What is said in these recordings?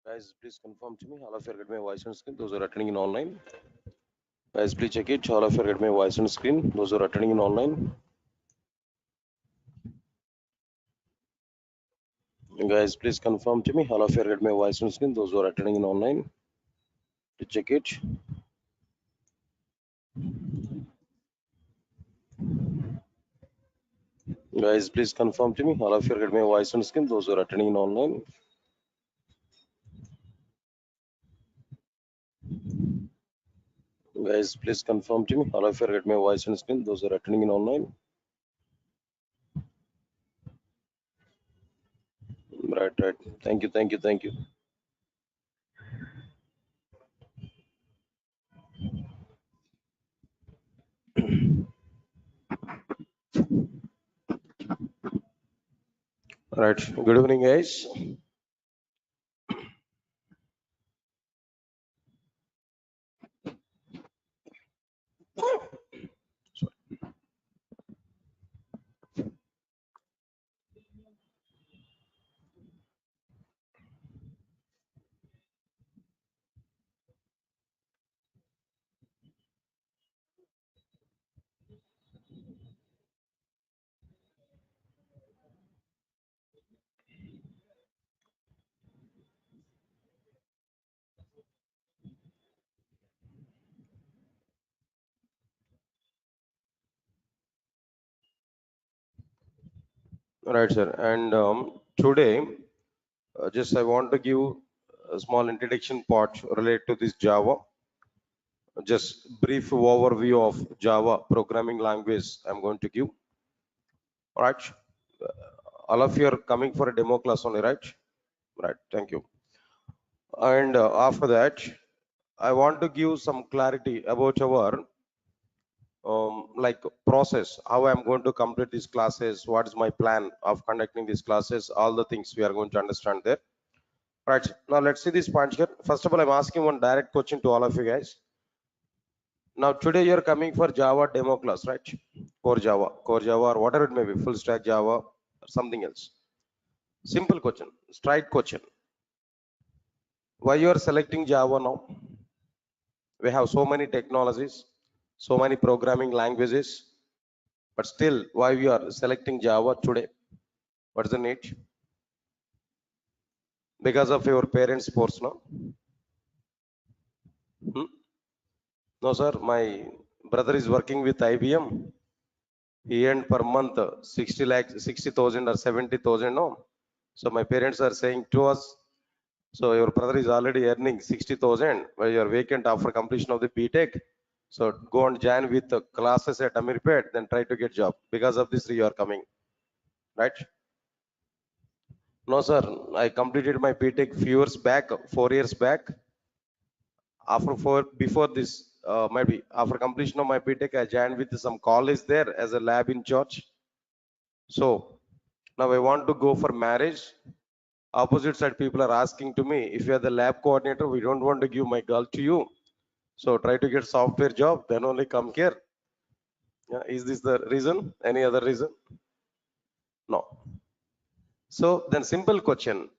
Guys, please confirm to me. All of you get my voice on screen. Those who are attending in online. Guys, please check it. All of you get my voice on screen. Those who are attending in online. Guys, please confirm to me. All of you get my voice on screen. Those who are attending in online. To check it. Guys, please confirm to me. All of you get my voice on screen. Those who are attending in online. Guys, please confirm to me. All of you get my voice on screen. Those who are attending in online. Right, right. Thank you, thank you, thank you. Right. Good evening, guys. Right, sir. And today, just I want to give a small introduction part related to this Java. Just brief overview of Java programming language I'm going to give. All right. All of you are coming for a demo class only, right? Right. Thank you. And after that, I want to give some clarity about our like process, how I'm going to complete these classes, what is my plan of conducting these classes, all the things we are going to understand there. Right. Now let's see this point here. First of all, I'm asking one direct question to all of you guys. Now today you're coming for Java demo class, right? Core Java, or whatever it may be, full stack Java, or something else. Simple question, straight question. Why you are selecting Java now? We have so many technologies, so many programming languages, but still, why we are selecting Java today? What's the need? Because of your parents' sports, no? Hmm? No, sir. My brother is working with IBM. He earned per month 60 lakhs, 60,000 or 70,000. No. So my parents are saying to us, so your brother is already earning 60,000 while you are vacant after completion of the BTech. So go and join with the classes at Amirpet, then try to get job. Because of this, you are coming, right? No, sir. I completed my BTech few years back, 4 years back. Before this, maybe after completion of my BTech, I joined with some college there as a lab in church. So now I want to go for marriage. Opposite side people are asking to me, if you are the lab coordinator, we don't want to give my girl to you, so try to get software job, then only come here. Yeah, is this the reason? Any other reason? No. So then simple question,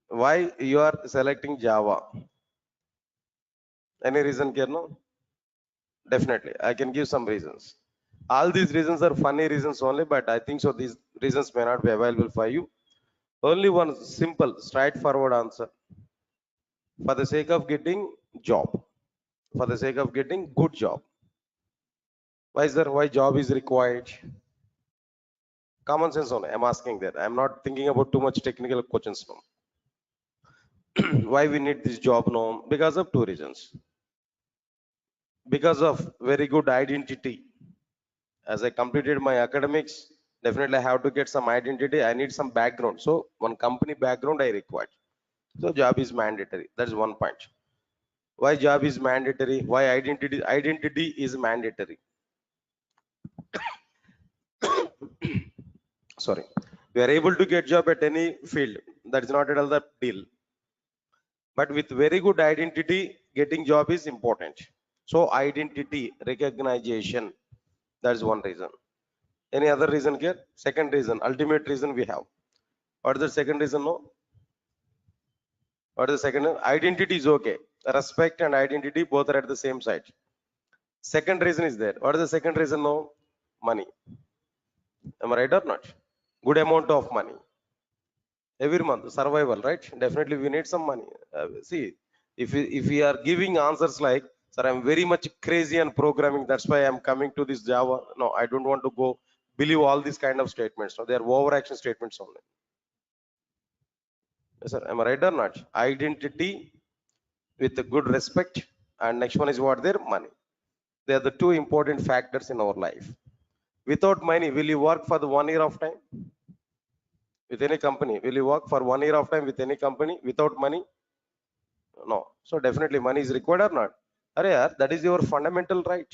why you are selecting Java? Any reason here? No. Definitely, I can give some reasons. All these reasons are funny reasons only, but I think so these reasons may not be available for you. Only one simple, straightforward answer. For the sake of getting job, for the sake of getting good job. Why is there? Why job is required? Common sense only. I'm asking that. I'm not thinking about too much technical questions now. Why we need this job now? Because of two reasons. Because of very good identity. As I completed my academics, definitely I have to get some identity. I need some background. So one company background I require. So job is mandatory. That's one point. Why job is mandatory? Why identity is mandatory? Sorry. We are able to get job at any field. That is not at all the deal. But with very good identity, getting job is important. So identity, recognition, that's one reason. Any other reason here? Second reason, ultimate reason we have. What is the second reason? No? What is the second? Identity is okay. Respect and identity both are at the same side. Second reason is there. What is the second reason? No, money. Am I right or not? Good amount of money every month. Survival, right? Definitely, we need some money. See, if we are giving answers like, "Sir, I'm very much crazy on programming. That's why I'm coming to this Java." No, I don't want to go believe all these kind of statements. No, they are overaction statements only. Yes, sir. Am I right or not? Identity with a good respect, and next one is what? Their money. They are the two important factors in our life. Without money, will you work for the 1 year of time with any company? Will you work for 1 year of time with any company without money? No. So definitely money is required or not? Arey yaar, that is your fundamental right.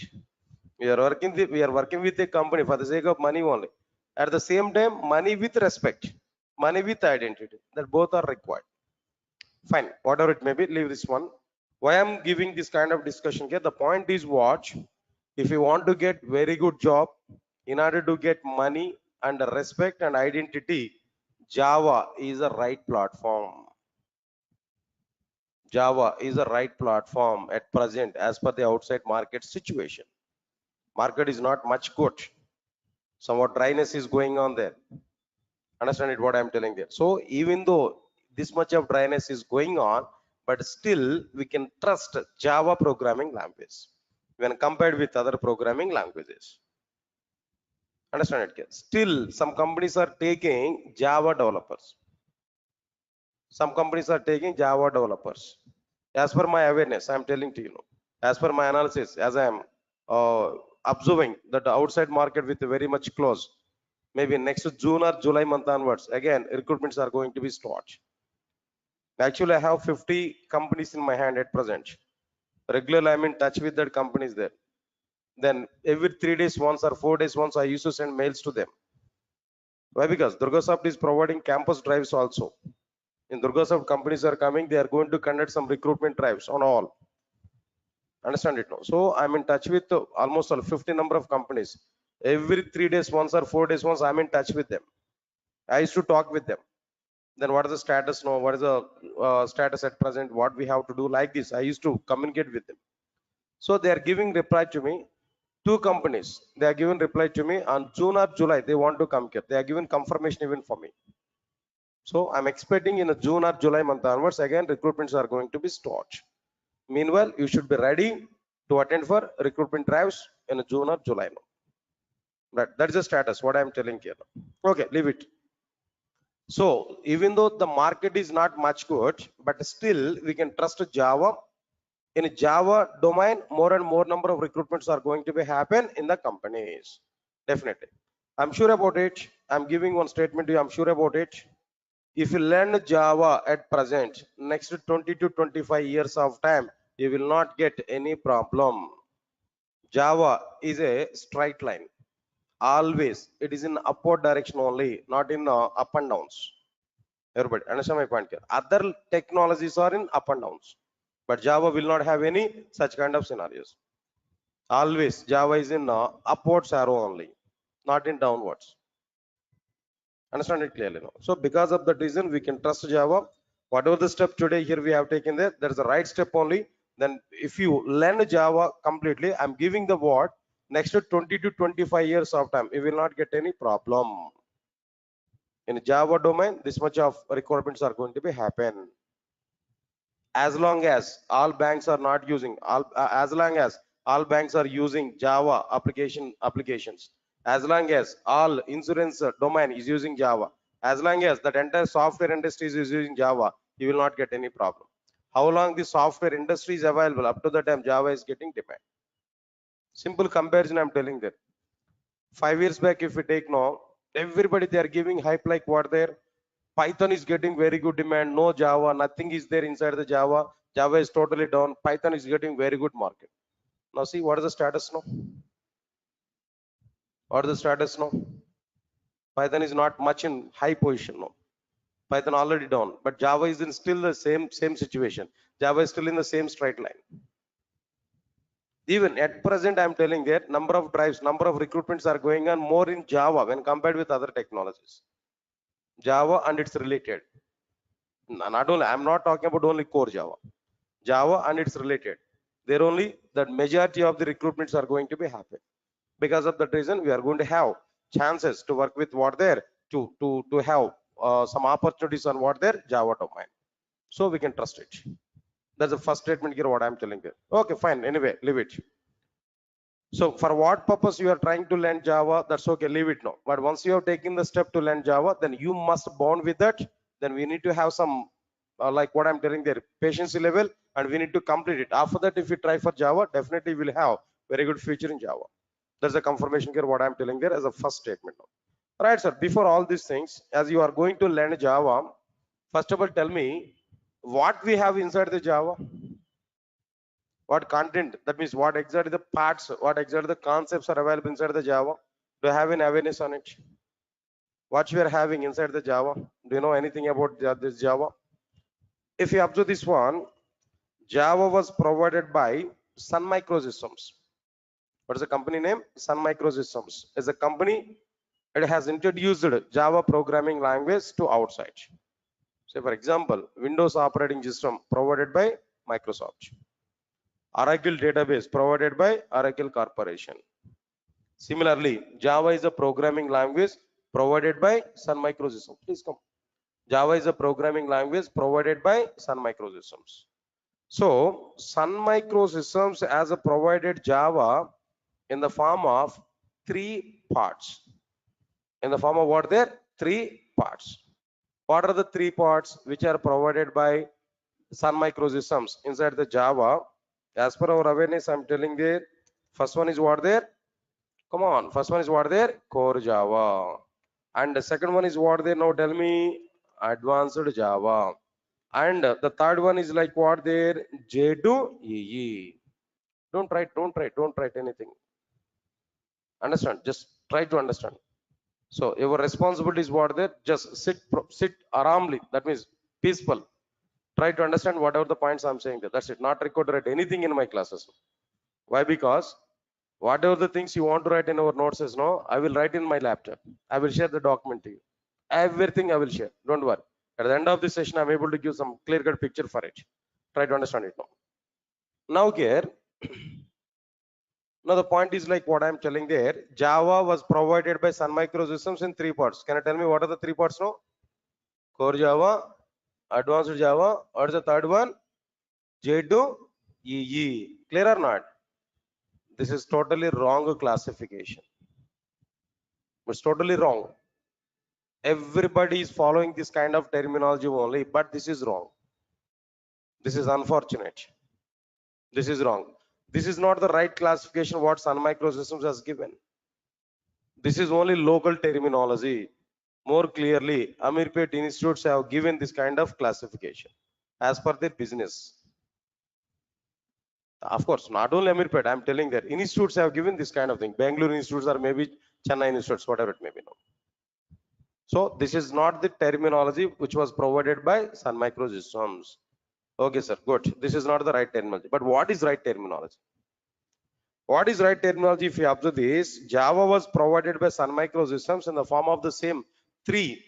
We are working with a company for the sake of money only. At the same time, money with respect, money with identity. That both are required. Fine. Whatever it may be, leave this one. Why I'm giving this kind of discussion here? The point is what? If you want to get very good job, in order to get money and respect and identity, Java is a right platform. Java is a right platform at present as per the outside market situation. Market is not much good. Somewhat dryness is going on there. Understand it what I'm telling there. So even though this much of dryness is going on, but still we can trust Java programming language when compared with other programming languages. Understand it? Still, some companies are taking Java developers. Some companies are taking Java developers. As per my awareness, I'm telling to you, as per my analysis, as I am observing that the outside market with very much close, maybe next June or July month onwards, again, recruitments are going to be started. Actually, I have 50 companies in my hand at present. Regularly, I'm in touch with that companies there. Then every 3 days once or 4 days once, I used to send mails to them. Why? Because Durga is providing campus drives also. In Durga companies are coming, they are going to conduct some recruitment drives on all. Understand it now? So I'm in touch with almost 50 number of companies. Every 3 days once or 4 days once, I'm in touch with them. I used to talk with them. Then what is the status now? What is the status at present? What we have to do like this? I used to communicate with them. So they are giving reply to me. Two companies, they are giving reply to me on June or July. They want to come here. They are giving confirmation even for me. So I'm expecting in a June or July month onwards, again, recruitments are going to be started. Meanwhile, you should be ready to attend for recruitment drives in June or July. That is the status, what I'm telling here. Okay, leave it. So even though the market is not much good, but still we can trust Java. In Java domain, more and more number of recruitments are going to be happen in the companies. Definitely. I'm sure about it. I'm giving one statement to you. I'm sure about it. If you learn Java at present, next 20 to 25 years of time, you will not get any problem. Java is a straight line. Always, it is in upward direction only, not in up and downs. Everybody, understand my point here? Other technologies are in up and downs, but Java will not have any such kind of scenarios. Always, Java is in upwards arrow only, not in downwards. Understand it clearly now. So because of that reason, we can trust Java. Whatever the step today here we have taken there, that is the right step only. Then if you learn Java completely, I'm giving the word, next 20 to 25 years of time, you will not get any problem. In Java domain, this much of requirements are going to be happen. As long as all banks are not using, as long as all banks are using Java applications, as long as all insurance domain is using Java, as long as that entire software industry is using Java, you will not get any problem. How long the software industry is available, up to the time Java is getting demand. Simple comparison I'm telling that. 5 years back, if we take now, everybody they are giving hype like what there. Python is getting very good demand. No Java, nothing is there inside the Java. Java is totally down. Python is getting very good market. Now see what is the status now? What is the status now? Python is not much in high position now. Python already down, but Java is in still the same situation. Java is still in the same straight line. Even at present, I'm telling that number of drives, number of recruitments are going on more in Java when compared with other technologies. Java and it's related. Not only, I'm not talking about only core Java. Java and it's related. There only the majority of the recruitments are going to be happen. Because of that reason, we are going to have chances to work with what there to have some opportunities on what there Java domain. So we can trust it. That's the first statement here. What I'm telling you. Okay, fine. Anyway, leave it. So for what purpose you are trying to learn Java, that's okay, leave it now. But once you have taken the step to learn Java, then you must bond with that. Then we need to have some, like what I'm telling there, patience level, and we need to complete it. After that, if you try for Java, definitely we'll have very good future in Java. That's the confirmation here, what I'm telling there as a first statement now. All right, sir, before all these things, as you are going to learn Java, first of all, tell me what we have inside the Java. What content, that means what exactly the parts, what exactly the concepts are available inside the Java. Do you have an awareness on it? What you are having inside the Java? Do you know anything about this Java? If you observe this one, Java was provided by Sun Microsystems. What is the company name? Sun Microsystems is a company. It has introduced Java programming language to outside. Say for example, Windows operating system provided by Microsoft. Oracle database provided by Oracle Corporation. Similarly, Java is a programming language provided by Sun Microsystems. Please come. Java is a programming language provided by Sun Microsystems. So, Sun Microsystems has a provided Java in the form of 3 parts. In the form of what there? 3 parts. What are the 3 parts which are provided by Sun Microsystems inside the Java? As per our awareness, I'm telling there. First one is what there? Come on, first one is what there? Core Java. And the second one is what there? Now tell me, advanced Java. And the third one is like what there? J2EE. Don't write anything. Understand? Just try to understand. So your responsibility is what there? Just sit aramly. That means peaceful. Try to understand whatever the points I'm saying there. That's it. Not record to write anything in my classes. Why? Because whatever the things you want to write in our notes is no, I will write in my laptop. I will share the document to you. Everything I will share. Don't worry. At the end of this session, I'm able to give some clear-cut picture for it. Try to understand it now. Now here, now the point is like what I'm telling there. Java was provided by Sun Microsystems in 3 parts. Can you tell me what are the 3 parts now? Core Java, Advanced Java, or the third one? J2EE. Clear or not? This is totally wrong classification. It's totally wrong. Everybody is following this kind of terminology only, but this is wrong. This is unfortunate. This is wrong. This is not the right classification what Sun Microsystems has given. This is only local terminology. More clearly, Amirpet institutes have given this kind of classification as per their business. Of course, not only Amirpet, I'm telling that institutes have given this kind of thing. Bangalore institutes or maybe Chennai institutes, whatever it may be now. So this is not the terminology which was provided by Sun Microsystems. Okay, sir, good. This is not the right terminology. But what is right terminology? What is right terminology? If you observe this, Java was provided by Sun Microsystems in the form of the same 3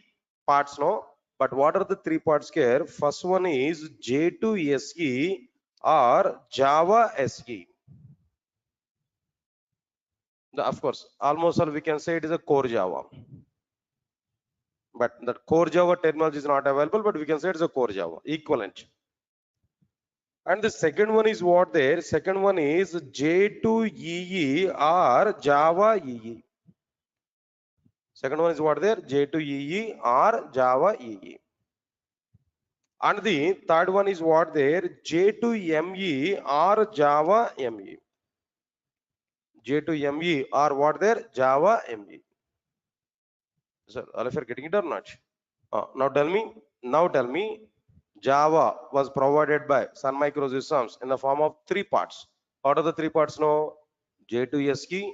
parts, no? But what are the 3 parts here? First one is J2SE or Java SE. Of course, almost all we can say it is a core Java. But the core Java terminology is not available, but we can say it's a core Java, equivalent. And the second one is what there? Second one is J2EE or Java EE. Second one is what there? J2EE or Java EE. And the third one is what there? J2ME or Java ME. J2ME or what there? Java ME. So all of you are getting it or not? Now tell me, Java was provided by Sun Microsystems in the form of 3 parts. What are the 3 parts now? J2SE,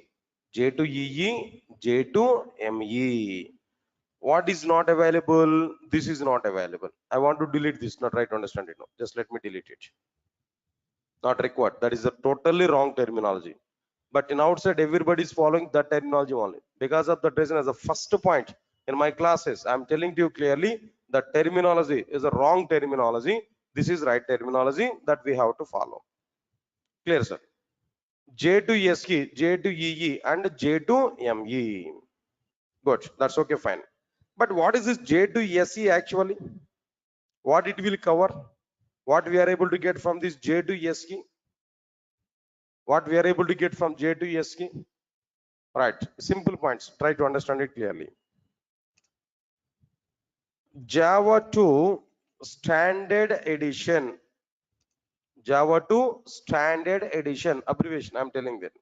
J2EE, J2ME. What is not available? This is not available. I want to delete this, not try to understand it now. Just let me delete it. Not required. That is a totally wrong terminology. But in outside, everybody is following that terminology only. Because of that reason, as a first point in my classes, I'm telling to you clearly, The terminology is a wrong terminology. This is right terminology that we have to follow. Clear, sir? J to SE, J to EE, and J to ME. Good. That's okay, fine. But what is this J to SE actually? What it will cover? What we are able to get from this J to SE? What we are able to get from J to SE? Right. Simple points. Try to understand it clearly. Java 2 Standard Edition. Java 2 Standard Edition. Abbreviation, I'm telling that.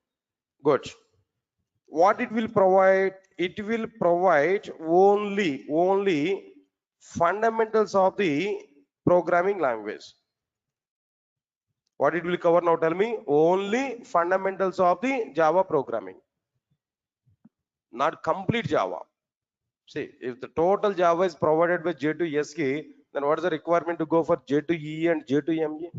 Good. What it will provide? It will provide only fundamentals of the programming language. What it will cover now? Tell me. Only fundamentals of the Java programming, not complete Java. See, if the total Java is provided by J to SE, then what is the requirement to go for J to E and J to ME?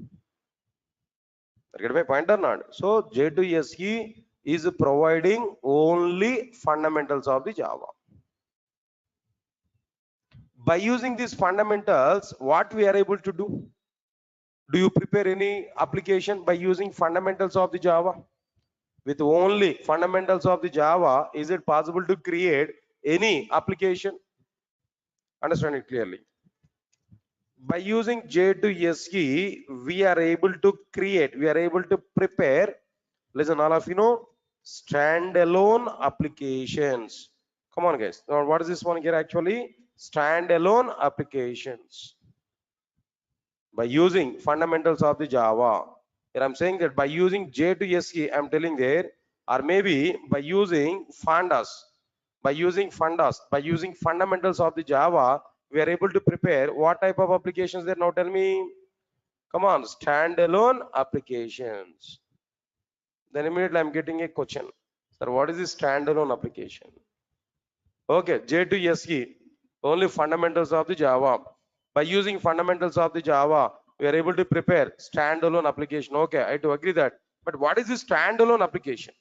Get my point or not? So J to SE is providing only fundamentals of the Java. By using these fundamentals, what we are able to do? Do you prepare any application by using fundamentals of the Java? With only fundamentals of the Java, is it possible to create any application? Understand it clearly. By using J to SE, we are able to create, we are able to prepare, listen, all of you know, standalone applications. Come on, guys. Now, what is this one here actually? Standalone applications. By using fundamentals of the Java. Here I'm saying that by using J to SE, I'm telling there, or maybe by using fundas, by using fundamentals of the Java, we are able to prepare what type of applications there? Now tell me. Come on, standalone applications. Then immediately I'm getting a question. Sir, what is this standalone application? Okay, J to SE, only fundamentals of the Java. By using fundamentals of the Java, we are able to prepare standalone application. Okay, I do agree that. But what is this standalone application?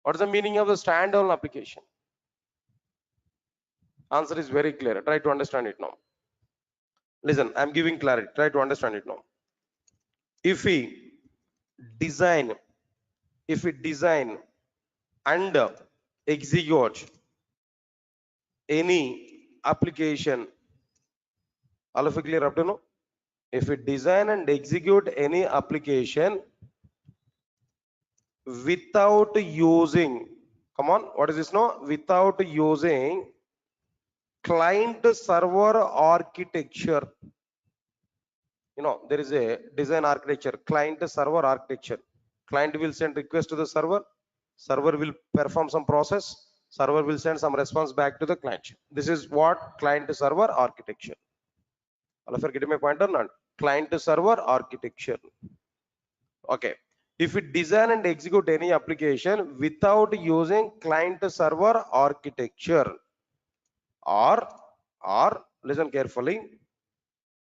What is the meaning of the standalone application? Answer is very clear. Try to understand it now. Listen, I'm giving clarity. Try to understand it now. If we design, and execute any application, all of you clear up to now? If we design and execute any application without using, come on, what is this now? Without using client server architecture. You know, there is a design architecture, client server architecture. Client will send request to the server, server will perform some process, server will send some response back to the client. This is what client server architecture. All of you are getting my point or not? Client server architecture. Okay. If we design and execute any application without using client server architecture, or listen carefully,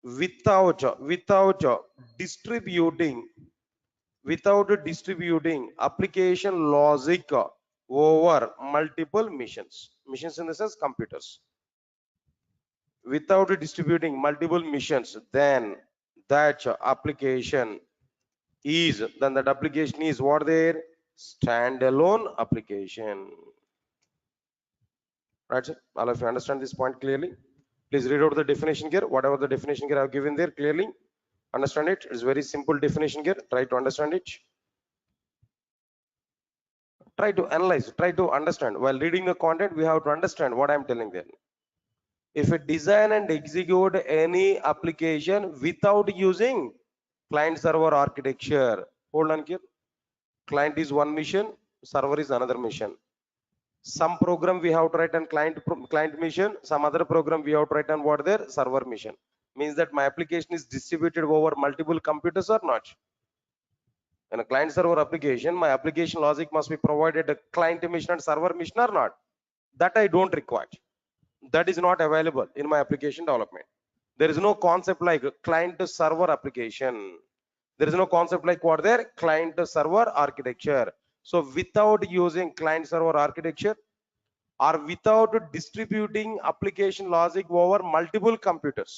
without distributing application logic over multiple machines in the sense computers, without distributing multiple machines, then that application is what there? Standalone application. Right, sir? All of you understand this point clearly? Please read out the definition here. Whatever the definition here I have given there, clearly understand it. It's very simple definition here. Try to understand it. Try to analyze, try to understand. While reading the content, we have to understand what I'm telling there. If we design and execute any application without using client server architecture, hold on here. Client is one mission, server is another mission. Some program we have to write on client mission, some other program we have to write on what their server mission. Means that my application is distributed over multiple computers or not. In a client server application, my application logic must be provided a client mission and server mission or not. That I don't require. That is not available in my application development. There is no concept like client server application. There is no concept like what there? Client server architecture. So without using client server architecture, or without distributing application logic over multiple computers.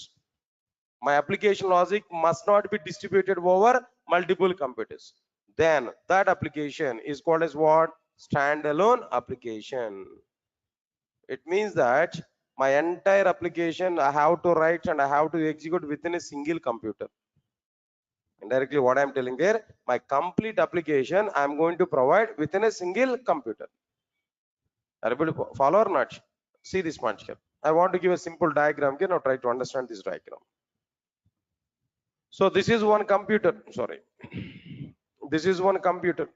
My application logic must not be distributed over multiple computers. Then that application is called as what? Standalone application. It means that my entire application I have to write and I have to execute within a single computer. Indirectly, what I'm telling there, my complete application I'm going to provide within a single computer. Are you able to follow or not? See this point here. I want to give a simple diagram here. Now try to understand this diagram. So this is one computer. Sorry. This is one computer.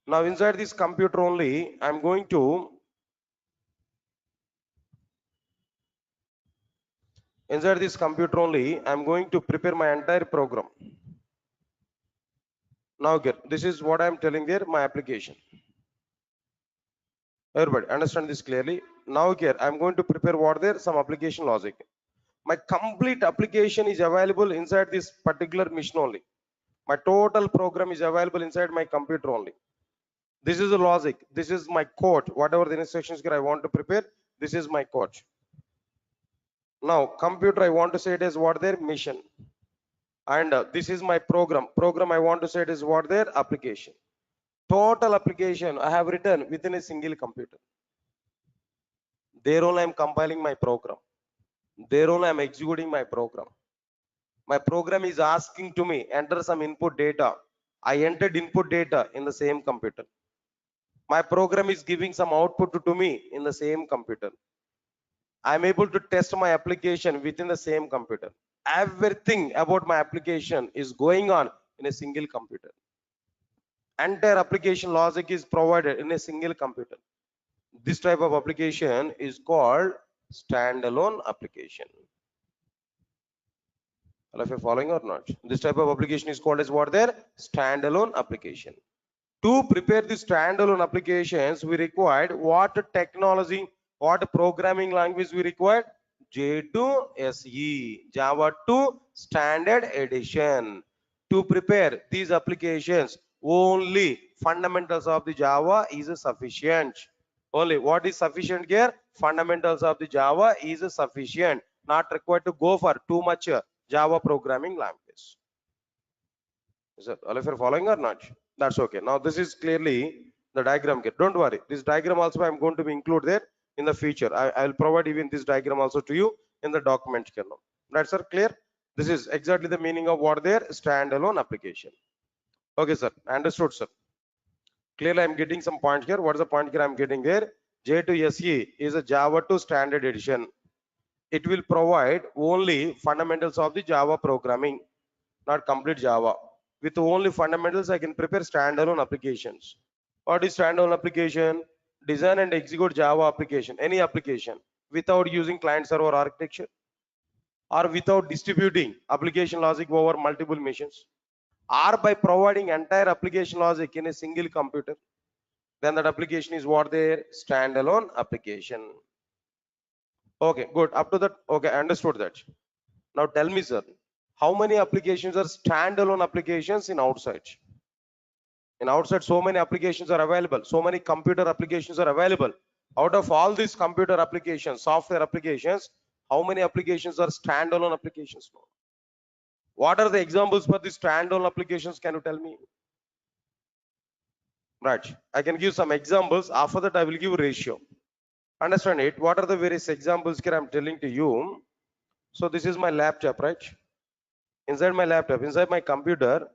Now inside this computer only, I'm going to prepare my entire program. Now here, this is what I'm telling there, my application. Everybody understand this clearly. Now here, I'm going to prepare what there, some application logic. My complete application is available inside this particular machine only. My total program is available inside my computer only. This is the logic. This is my code. Whatever the instructions here I want to prepare, this is my code. Now computer I want to say it is what their mission. And this is my program. Program I want to say it is what their application. Total application I have written within a single computer. There only I am compiling my program. There only I am executing my program. My program is asking to me enter some input data. I entered input data in the same computer. My program is giving some output to me in the same computer. I am able to test my application within the same computer. Everything about my application is going on in a single computer. Entire application logic is provided in a single computer. This type of application is called standalone application. If you're following or not, this type of application is called as what there? Standalone application. To prepare the standalone applications, we required what technology, what programming language we required? J2SE, Java 2 Standard Edition. To prepare these applications, only fundamentals of the Java is sufficient. Only what is sufficient here? Fundamentals of the Java is sufficient. Not required to go for too much Java programming language. Is that all of you are following or not? That's okay. Now this is clearly the diagram here. Don't worry. This diagram also I'm going to be include there in the future. I will provide even this diagram also to you in the document here now. Right, sir? Clear? This is exactly the meaning of what there standalone application. Okay, sir. Understood, sir. Clearly, I'm getting some point here. What is the point here I'm getting there? J2SE is a Java 2 Standard Edition. It will provide only fundamentals of the Java programming, not complete Java. With only fundamentals, I can prepare standalone applications. What is standalone application? Design and execute Java application, any application, without using client server architecture or without distributing application logic over multiple machines, or by providing entire application logic in a single computer. Then that application is what their standalone application. Okay, good. Up to that, okay, I understood that. Now tell me, sir, how many applications are standalone applications in outside? In outside, so many applications are available. So many computer applications are available. Out of all these computer applications, software applications, how many applications are standalone applications? What are the examples for these standalone applications? Can you tell me? Right. I can give some examples. After that, I will give ratio. Understand it? What are the various examples here I'm telling to you? So this is my laptop, right? Inside my laptop, inside my computer,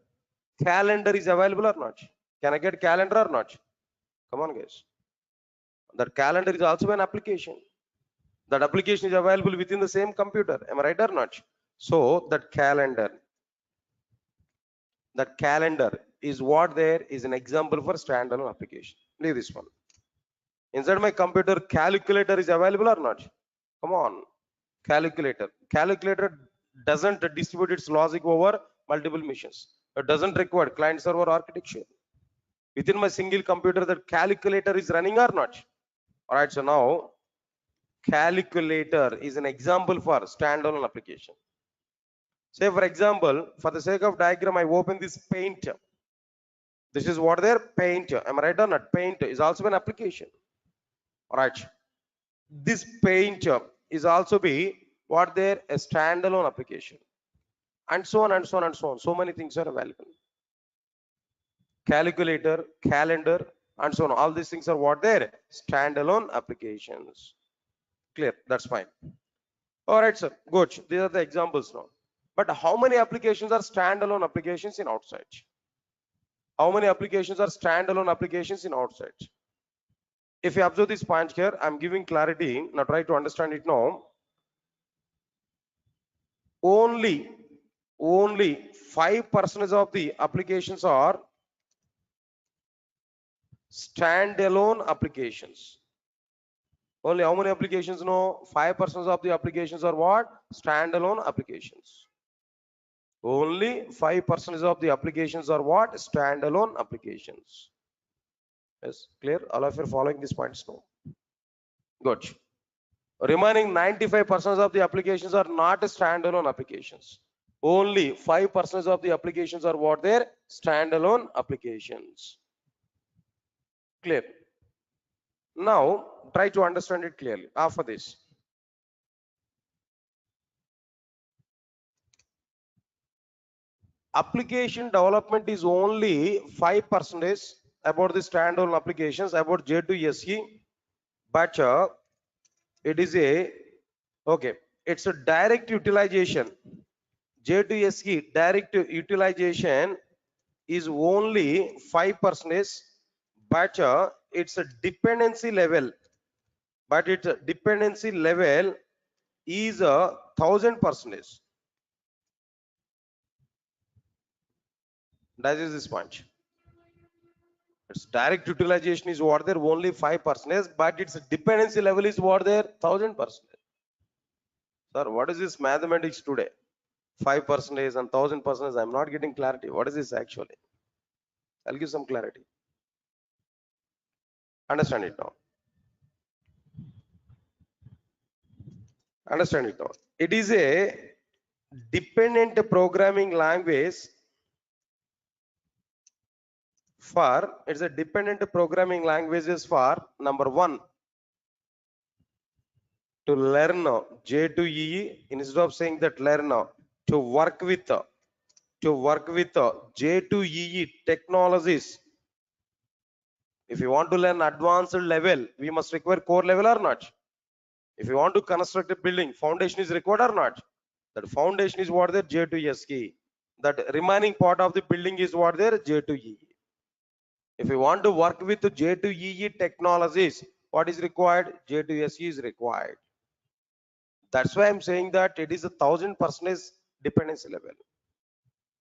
calendar is available or not? Can I get calendar or not? Come on, guys. That calendar is also an application. That application is available within the same computer. Am I right or not? So that calendar is what there is an example for standalone application. Leave this one. Inside my computer, calculator is available or not? Come on. Calculator doesn't distribute its logic over multiple machines. It doesn't require client server architecture. Within my single computer, that calculator is running or not? All right, so now calculator is an example for standalone application. Say for example, for the sake of diagram, I open this paint. This is what their paint. Am I right or not? Paint is also an application. Right. This paint is also be what their a standalone application. And so on and so on and so on. So many things are available. Calculator, calendar, and so on. All these things are what their standalone applications. Clear? That's fine. All right, sir. Good. These are the examples now. But how many applications are standalone applications in outside? How many applications are standalone applications in outside? If you observe this point here, I'm giving clarity. Now try to understand it now. Only 5% of the applications are standalone applications. Only how many applications? No, 5% of the applications are what? Standalone applications. Only 5% of the applications are what? Standalone applications. Yes, clear? All of you are following these points now. Good. Remaining 95% of the applications are not standalone applications. Only 5% of the applications are what? They're standalone applications. Clear? Now try to understand it clearly after this. Application development is only 5% about the standalone applications, about J2SE, but it is a okay, it's a direct utilization. J2SE direct utilization is only 5%, but it's a dependency level. But its dependency level is 1000%. That is this point. Its direct utilization is what there only 5%, but its dependency level is what there 1000%. Sir, what is this mathematics today? 5% and 1000%. I'm not getting clarity. What is this actually? I'll give some clarity. Understand it now. Understand it now. It is a dependent programming language for, it's a dependent programming languages for number one, to learn J2EE, instead of saying that learn, to work with J2EE technologies. If you want to learn advanced level, we must require core level or not? If you want to construct a building, foundation is required or not? That foundation is what there J2SE. That remaining part of the building is what there J2EE. If you want to work with J2EE technologies, what is required? J2SE is required. That's why I'm saying that it is 1000% dependency level.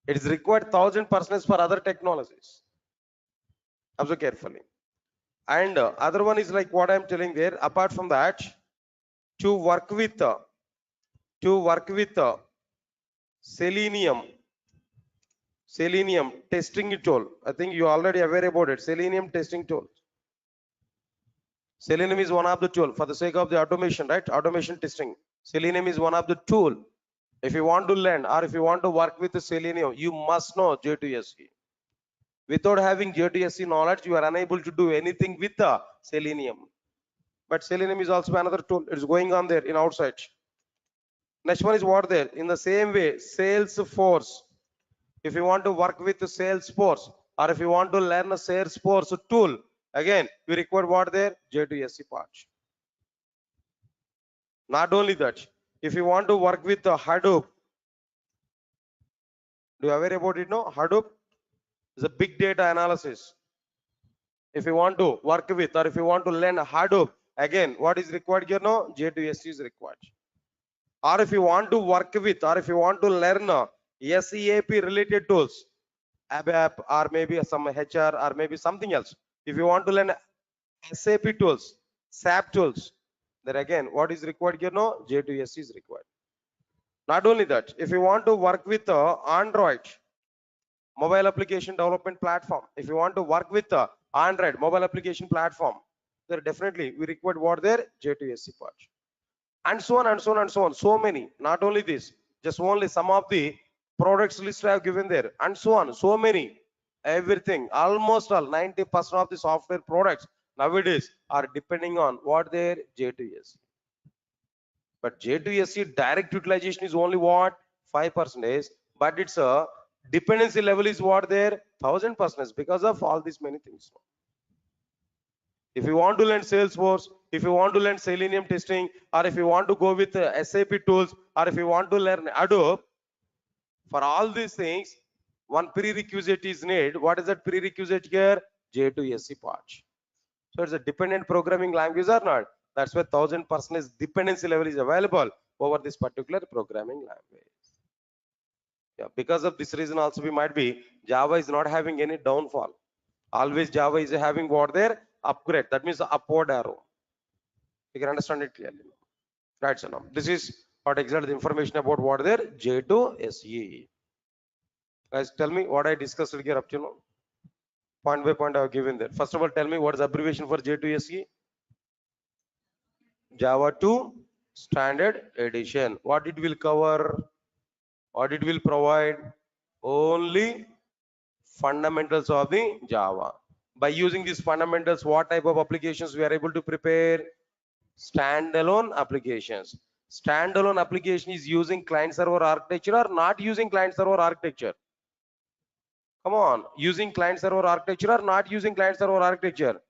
It is required 1000% for other technologies. Observe carefully. And other one is like what I'm telling there. Apart from that, to work with Selenium testing tool. I think you already aware about it. Selenium testing tool. Selenium is one of the tool for the sake of the automation, right? Automation testing. Selenium is one of the tool. If you want to learn or if you want to work with the Selenium, you must know J2SE. Without having J2SE knowledge, you are unable to do anything with the Selenium. But Selenium is also another tool. It's going on there in outside. Next one is what there? In the same way, Salesforce. If you want to work with Salesforce or if you want to learn a Salesforce tool, again, you require what there? J2SE part. Not only that, if you want to work with the Hadoop, do you aware about it? No, Hadoop is a big data analysis. If you want to work with or if you want to learn Hadoop, again, what is required here? No, J2SE is required. Or if you want to work with or if you want to learn SEAP related tools, ABAP or maybe some HR or maybe something else. If you want to learn SAP tools, SAP tools, then again, what is required here? No, J2SE is required. Not only that, if you want to work with Android mobile application development platform, if you want to work with Android mobile application platform, then definitely we require what there? J2SE part. And so on and so on and so on. So many. Not only this, just only some of the products list I have given there, and so on. So many. Everything, almost all 90% of the software products nowadays are depending on what their J2SE. But J2SE direct utilization is only what 5%, but its a dependency level is what there 1000% because of all these many things. If you want to learn Salesforce, if you want to learn Selenium testing, or if you want to go with SAP tools, or if you want to learn Adobe, for all these things, one prerequisite is needed. What is that prerequisite here? J2SE part. So it's a dependent programming language or not? That's why 1000% dependency level is available over this particular programming language. Yeah, because of this reason also we might be Java is not having any downfall. Always Java is having what there upgrade. That means upward arrow. You can understand it clearly. Right, so now this is what exactly the information about what there J2SE. Guys, tell me what I discussed here up to now. Point by point I have given there. First of all, tell me what is the abbreviation for J2SE? Java 2 Standard Edition. What it will cover? What it will provide? Only fundamentals of the Java. By using these fundamentals, what type of applications we are able to prepare? Standalone applications. Standalone application is using client server architecture or not using client server architecture? Come on, using client server architecture or not using client server architecture?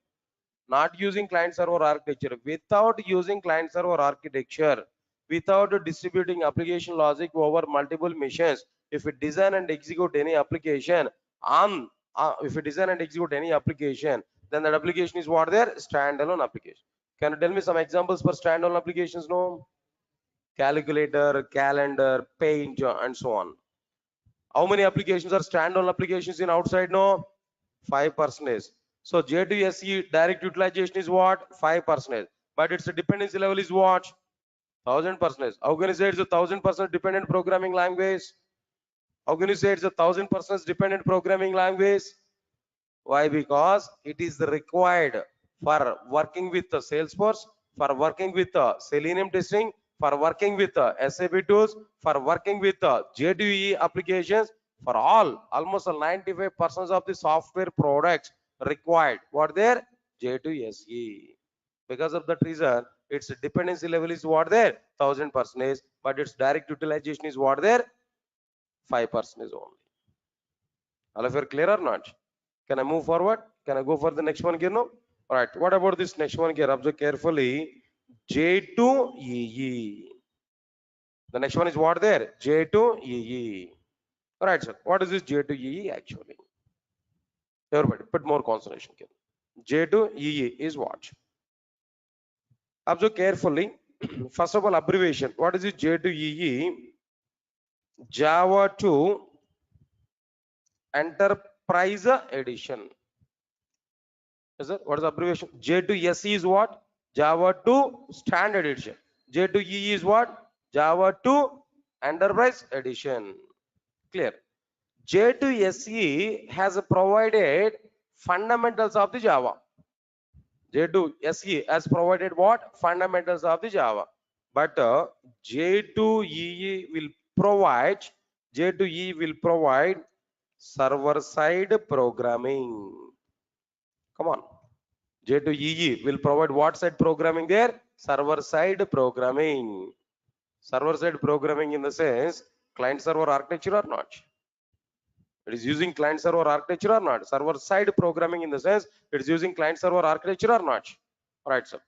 Not using client server architecture. Without using client server architecture, without distributing application logic over multiple machines, if we design and execute any application on if we design and execute any application, then that application is what there standalone application. Can you tell me some examples for standalone applications? No, calculator, calendar, paint, and so on. How many applications are standalone applications in outside? No, 5%. So J2SE direct utilization is what 5%, but its dependency level is what 1000%. How can you say it's a 1000% dependent programming language? How can you say it's a 1000% dependent programming language? Why? Because it is required for working with the Salesforce, for working with the Selenium testing, for working with the SAP tools, for working with the J2EE applications, for almost 95% of the software products required. What there? J2SE. Because of that reason, its dependency level is what there? 1000%, but its direct utilization is what there? 5% only. All of you are clear or not? Can I move forward? Can I go for the next one here now? All right. What about this next one here? Observe carefully. J2EE. The next one is what there? J2EE. All right, sir. What is this J2EE actually? Everybody, put more concentration here. J2EE is what? Observe carefully. First of all, abbreviation. What is this J2EE? Java 2 Enterprise Edition. Yes, sir. What is the abbreviation? J2SE is what? Java 2 Standard Edition. J2EE is what? Java 2 Enterprise Edition. Clear? J2SE has provided fundamentals of the Java. J2SE has provided what? Fundamentals of the Java. But J2EE will provide server-side programming. Come on. J2EE will provide what side programming there? Server-side programming. Server-side programming in the sense client-server architecture or not? It is using client-server architecture or not? Server-side programming in the sense it is using client-server architecture or not? All right, sir.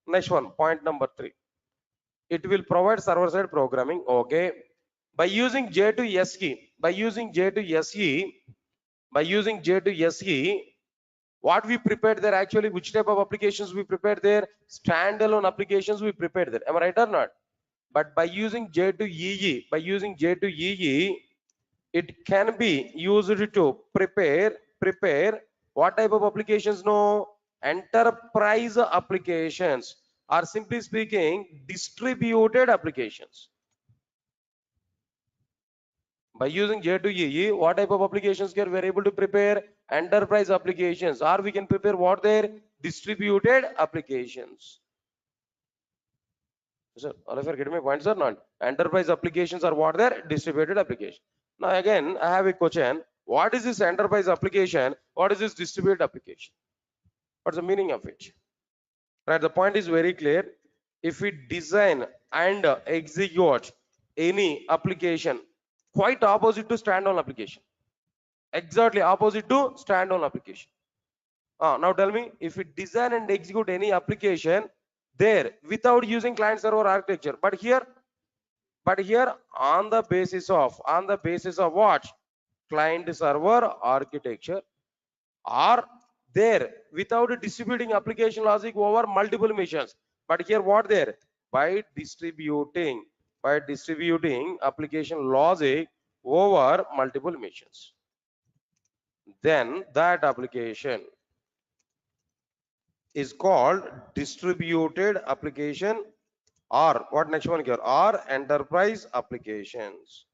Next one, point number 3. It will provide server-side programming. Okay. By using J2SE, what we prepared there actually, which type of applications we prepared there? Standalone applications we prepared there. Am I right or not? But by using J2EE, it can be used to prepare what type of applications? No, enterprise applications, or simply speaking, distributed applications. By using J2EE, what type of applications we are able to prepare? Enterprise applications, or we can prepare what there? Distributed applications. Sir, all of you are getting my points or not? Enterprise applications are what there? Distributed applications. Now again, I have a question. What is this enterprise application? What is this distributed application? What's the meaning of it? Right, the point is very clear. If we design and execute any application, quite opposite to standalone application, exactly opposite to standalone application. Now tell me, if we design and execute any application there without using client server architecture, but here on the basis of what? Client server architecture, or there without distributing application logic over multiple machines. But here what there? By distributing application logic over multiple machines. Then that application is called distributed application, or what next one here? Or enterprise applications.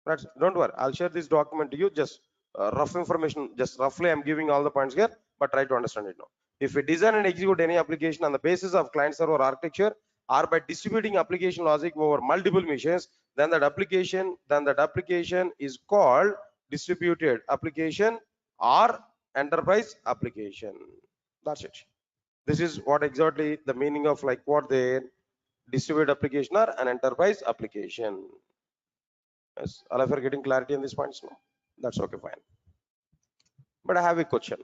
Right? Don't worry, I'll share this document to you. Just rough information, just roughly I'm giving all the points here, but try to understand it now. If we design and execute any application on the basis of client server architecture, or by distributing application logic over multiple machines, then that application is called distributed application or enterprise application. That's it. This is what exactly the meaning of like what the distributed application or an enterprise application. Yes, all of you are getting clarity on these points now. That's okay, fine. But I have a question.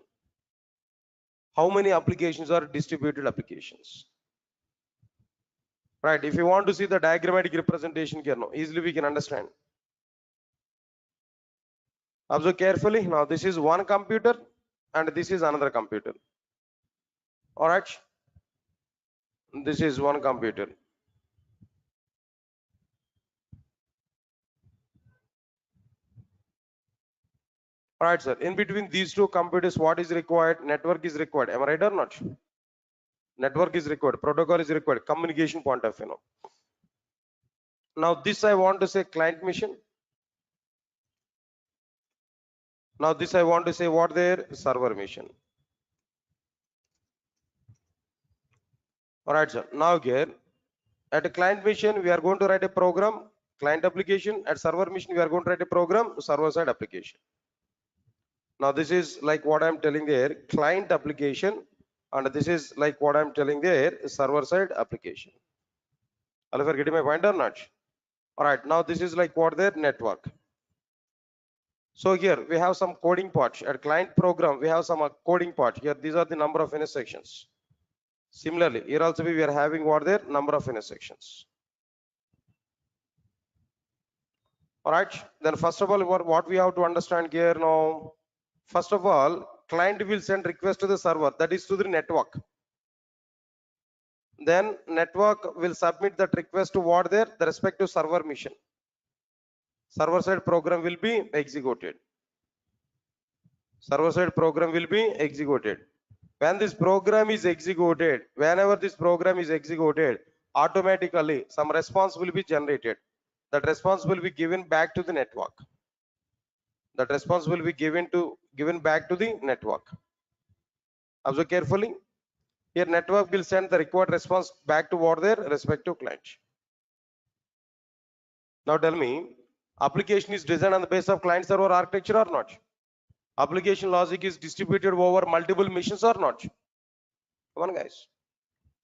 How many applications are distributed applications? Right, if you want to see the diagrammatic representation here now, easily we can understand. Observe carefully. Now this is one computer and this is another computer. All right, this is one computer. All right, sir. In between these two computers, what is required? Network is required. Am I right or not? Network is required. Protocol is required. Communication point of view. Now this I want to say client mission. Now this I want to say what their server mission. All right, sir. Now here at a client mission, we are going to write a program, client application. At server mission, we are going to write a program, server side application. Now this is like what I'm telling there, client application, and this is like what I'm telling there, server side application. All of you are getting my point or not? All right, now this is like what their network. So here we have some coding part. At client program, we have some coding part. Here these are the number of intersections. Similarly, here also we are having what their number of intersections. All right, then first of all, what we have to understand here now, first of all, client will send request to the server, that is to the network. Then network will submit that request to what there, the respective server mission. Server side program will be executed. Server side program will be executed. When this program is executed, whenever this program is executed, automatically some response will be generated. That response will be given back to the network. That response will be given back to the network. Observe carefully. Here network will send the required response back to what their respective client. Now tell me, application is designed on the basis of client server architecture or not? Application logic is distributed over multiple machines or not? Come on, guys.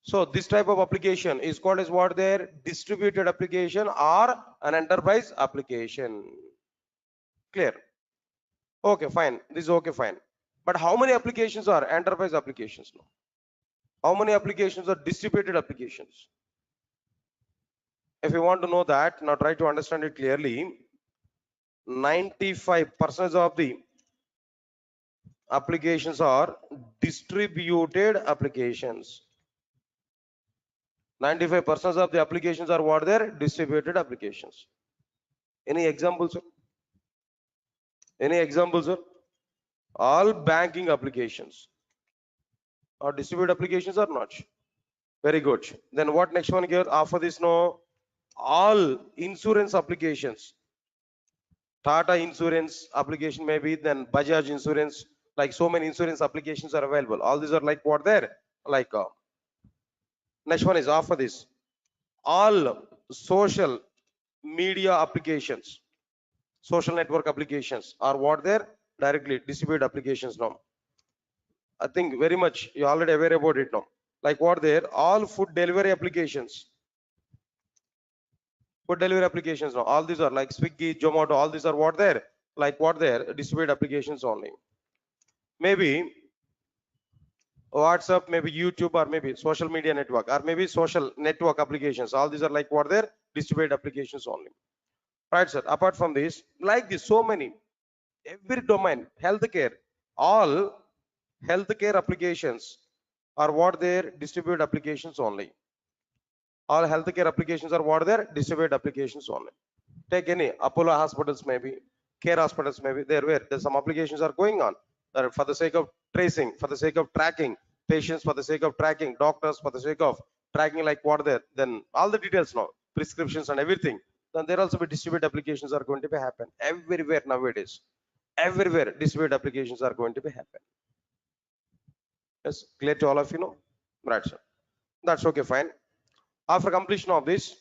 So this type of application is called as what their distributed application or an enterprise application. Clear? Okay, fine. This is okay, fine. But how many applications are enterprise applications now? How many applications are distributed applications? If you want to know that, now try to understand it clearly. 95% of the applications are distributed applications. 95% of the applications are what they're distributed applications. Any examples, sir? Any examples, sir? All banking applications are distributed applications or not? Very good. Then what next one here? After this, no, all insurance applications. Tata insurance application maybe, then Bajaj insurance, like so many insurance applications are available. All these are like what there? Like next one is after this. All social media applications. social network applications are what they're directly distributed applications now. I think very much you already aware about it now. Like what they're all food delivery applications. Food delivery applications now. All these are like Swiggy, Zomato, all these are what they're like what they're distributed applications only. Maybe WhatsApp, maybe YouTube, or maybe social media network, or maybe social network applications. All these are like what they're distributed applications only. Right, sir. Apart from this, like this, so many, every domain, healthcare, all healthcare applications are what they're distributed applications only. All healthcare applications are what they're distributed applications only. Take any Apollo hospitals, maybe care hospitals, maybe there where there's some applications are going on for the sake of tracing, for the sake of tracking patients, for the sake of tracking doctors, for the sake of tracking like what there, then all the details now, prescriptions and everything. Then there also be distributed applications are going to be happen everywhere nowadays. Everywhere distributed applications are going to be happen. Yes, clear to all of you know? Right, sir. That's okay, fine. After completion of this,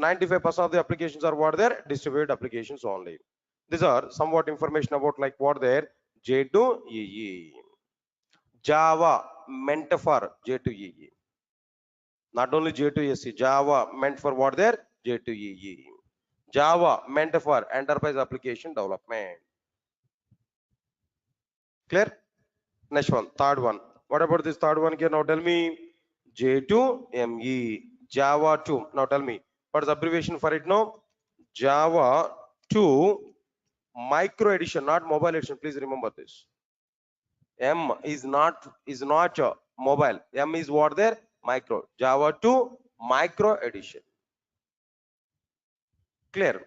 95% of the applications are what they're distributed applications only. These are somewhat information about like what they're J2EE. Java meant for J2EE. Not only J2SC, Java meant for what they're J2EE. Java meant for enterprise application development. Clear? Next one, third one. What about this third one here? Now tell me J2ME, Java 2. Now tell me what is the abbreviation for it now? Java 2 micro edition, not mobile edition. Please remember this. M is not mobile. M is what there? Micro. Java 2 micro edition. Clear?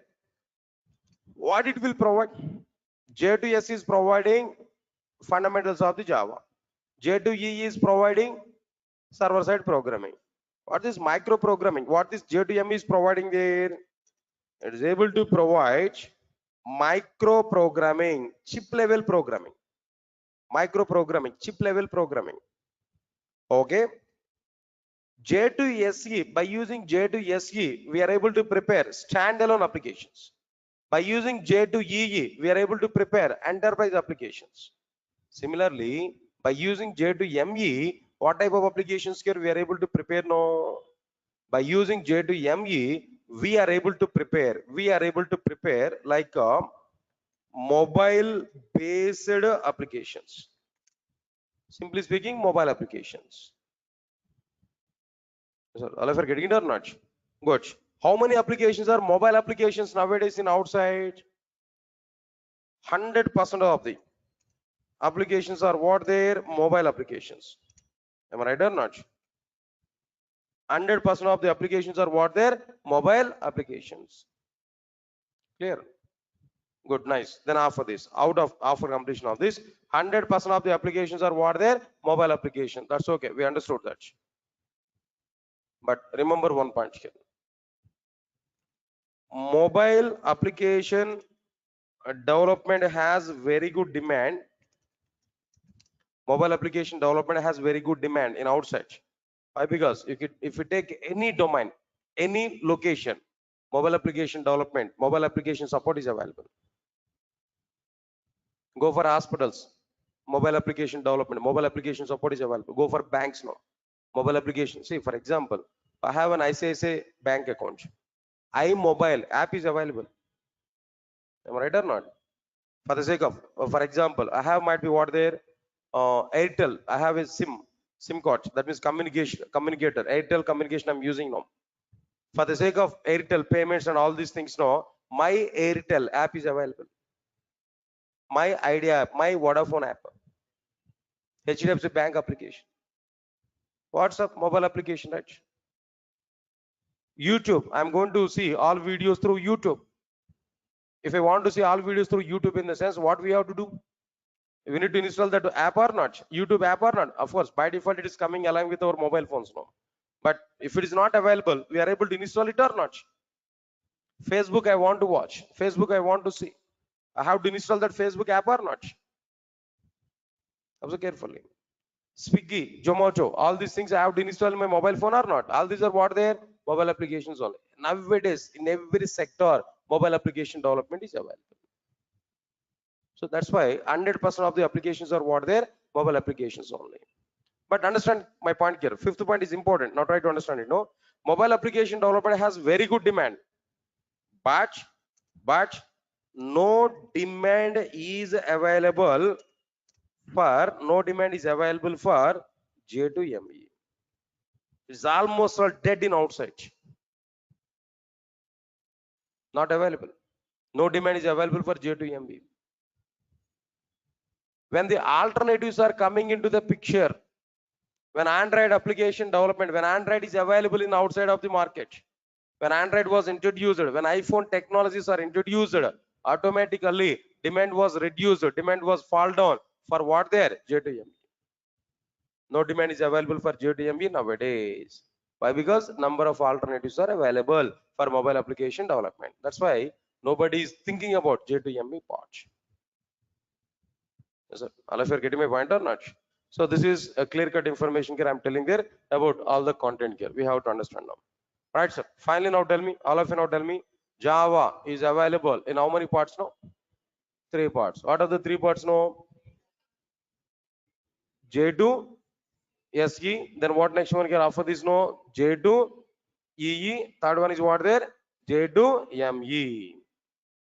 What it will provide? J2S is providing fundamentals of the Java. J2E is providing server-side programming. What is micro programming? What this J2M is providing there? It is able to provide micro programming, chip level programming. Micro programming, chip level programming. Okay. J2SE, by using J2SE, we are able to prepare standalone applications. By using J2EE, we are able to prepare enterprise applications. Similarly, by using J2ME, what type of applications here we are able to prepare now? By using J2ME, we are able to prepare like mobile based applications. Simply speaking, mobile applications. So, all of you are getting it or not? Good. How many applications are mobile applications nowadays in outside? 100% of the applications are what they're mobile applications. Am I right or not? 100% of the applications are what they're mobile applications. Clear? Good, nice. Then after this, after completion of this, 100% of the applications are what they're mobile application. That's okay. We understood that. But remember one point here. Mobile application development has very good demand. Mobile application development has very good demand in outside. Why? Because if you take any domain, any location, mobile application development, mobile application support is available. Go for hospitals, mobile application development, mobile application support is available. Go for banks now, mobile application. See, for example, I have an ICICI bank account. iMobile app is available. Am I right or not? For the sake of, for example, I have might be what there, Airtel. I have a SIM card. That means communicator. Airtel communication I'm using now. For the sake of Airtel payments and all these things now, my Airtel app is available. My Idea app, my Vodafone app, HDFC Bank application, WhatsApp mobile application, right? YouTube, I'm going to see all videos through YouTube. If I want to see all videos through YouTube, in the sense, what we have to do? We need to install that app or not? YouTube app or not? Of course, by default, it is coming along with our mobile phones now. But if it is not available, we are able to install it or not? Facebook, I want to watch. Facebook, I want to see. I have to install that Facebook app or not? Observe carefully. Swiggy, Zomato, all these things I have to install in my mobile phone or not? All these are what they are? Mobile applications only. Nowadays, in every sector, mobile application development is available. So that's why 100% of the applications are what there, mobile applications only. But understand my point here. Fifth point is important. Now try to understand it. No, mobile application development has very good demand, but no demand is available for J2ME. It's almost all dead in outside. Not available. No demand is available for J2ME. When the alternatives are coming into the picture, when Android application development, when Android is available in outside of the market, when Android was introduced, when iPhone technologies are introduced, automatically demand was reduced, demand was fall down for what there? J2ME. No demand is available for J2ME nowadays. Why? Because number of alternatives are available for mobile application development. That's why nobody is thinking about J2ME part. Yes, sir. All of you are getting my point or not? So this is a clear-cut information here I'm telling there about all the content here. We have to understand now. Right, sir. Finally, now tell me, all of you now tell me, Java is available in how many parts now? 3 parts. What are the 3 parts now? J2 SE. Then what next one here after this? No, J2 EE. Third one is what there? J2 ME.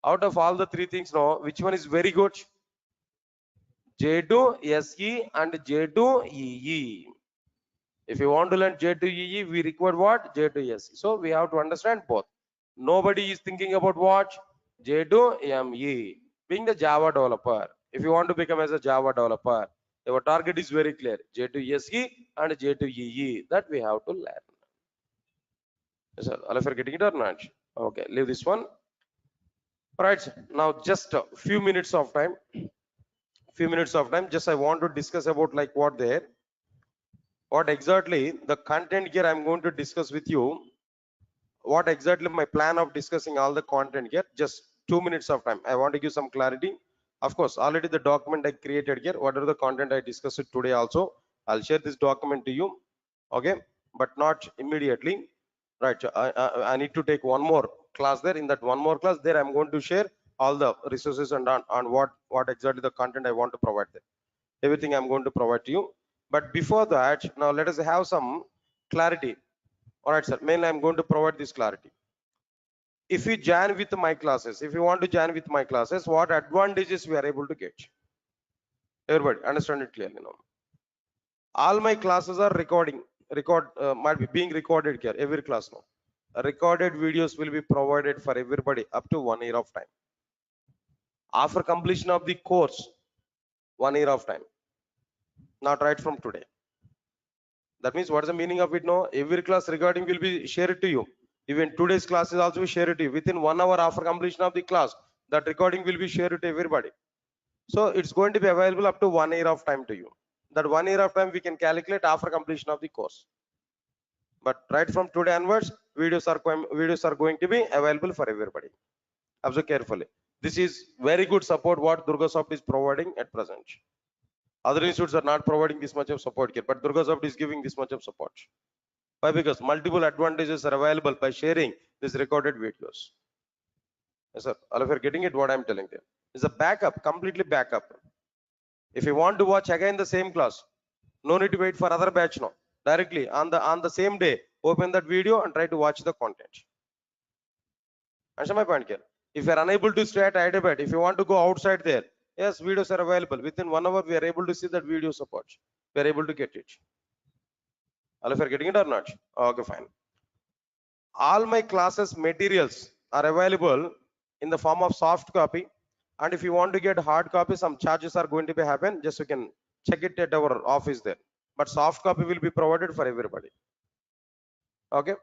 Out of all the 3 things now, which one is very good? J2 SE and J2 EE. If you want to learn J2 EE, we require what? J2 SE. So we have to understand both. Nobody is thinking about what? J2 ME. Being the Java developer. If you want to become as a Java developer, our target is very clear. J2 SE and J2 EE. That we have to learn. Yes, sir. All of you are getting it or not? Okay, leave this one. Right. Now just a few minutes of time. Just I want to discuss about like what there. What exactly the content here I'm going to discuss with you. What exactly my plan of discussing all the content here. Just 2 minutes of time. I want to give some clarity. Of course, already the document I created here. What are the content I discussed today also? I'll share this document to you. Okay, but not immediately. Right. I need to take one more class there. In that one more class there, I'm going to share all the resources and on what exactly the content I want to provide there. Everything I'm going to provide to you. But before that, now let us have some clarity. All right, sir. Mainly, I'm going to provide this clarity. If you join with my classes, if you want to join with my classes, what advantages we are able to get? Everybody understand it clearly now. All my classes are might be being recorded here. Every class now. Recorded videos will be provided for everybody up to 1 year of time. After completion of the course, 1 year of time. Not right from today. That means what is the meaning of it now? Every class recording will be shared to you. Even today's class is also shared to you. Within 1 hour after completion of the class, that recording will be shared to everybody. So it's going to be available up to 1 year of time to you. That 1 year of time we can calculate after completion of the course. But right from today onwards, videos are going to be available for everybody. Observe carefully. This is very good support what Durgasoft is providing at present. Other institutes are not providing this much of support here, but Durgasoft is giving this much of support. Why? Because multiple advantages are available by sharing these recorded videos. Yes, sir. All of you are getting it what I'm telling you. It's a backup, completely backup. If you want to watch again the same class, no need to wait for other batch now. Directly on the same day, open that video and try to watch the content. Understand my point here? If you are unable to stay at Hyderabad, if you want to go outside there, yes, videos are available. Within 1 hour, we are able to see that video support. We are able to get it. All of you are getting it or not? Okay, fine. All my classes materials are available in the form of soft copy. And if you want to get hard copy, some charges are going to be happen. Just you can check it at our office there. But soft copy will be provided for everybody. Okay.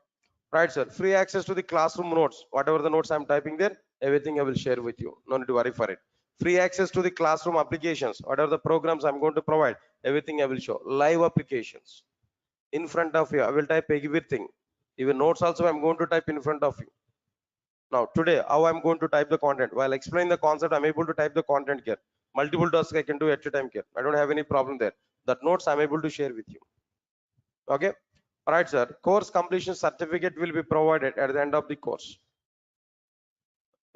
Right, sir. Free access to the classroom notes. Whatever the notes I'm typing there, everything I will share with you. No need to worry for it. Free access to the classroom applications. Whatever the programs I'm going to provide, everything I will show. Live applications. In front of you, I will type everything. Even notes also I'm going to type in front of you. Now today, how I'm going to type the content? While explaining the concept, I'm able to type the content here. Multiple tasks I can do at a time here. I don't have any problem there. That notes I'm able to share with you. Okay. All right, sir. Course completion certificate will be provided at the end of the course.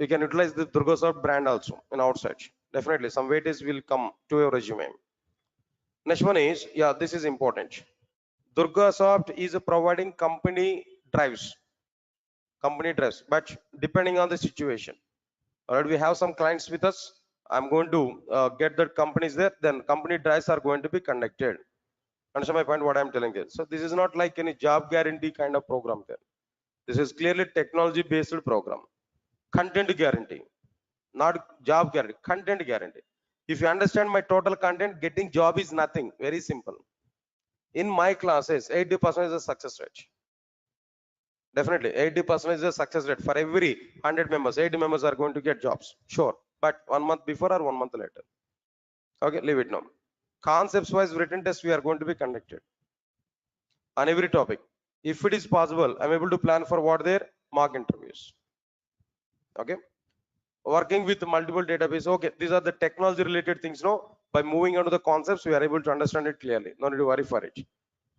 You can utilize the Durga brand also in outside. Definitely, some weightage will come to your resume. Next one is, yeah, this is important. Durga is providing company drives, but depending on the situation. Alright, we have some clients with us. I'm going to get the companies there. Then company drives are going to be conducted. Understand my point? What I'm telling you. So this is not like any job guarantee kind of program there. This is clearly technology based program. Content guarantee, not job guarantee. Content guarantee. If you understand my total content, getting job is nothing. Very simple. In my classes, 80% is a success rate. Definitely, 80% is a success rate. For every 100 members, 80 members are going to get jobs. Sure. But 1 month before or 1 month later. Okay, leave it now. Concepts wise written test we are going to be conducted on every topic. If it is possible, I'm able to plan for what their mock interviews. Okay. Working with multiple database. Okay, these are the technology related things. No, by moving on to the concepts, we are able to understand it clearly. No need to worry for it.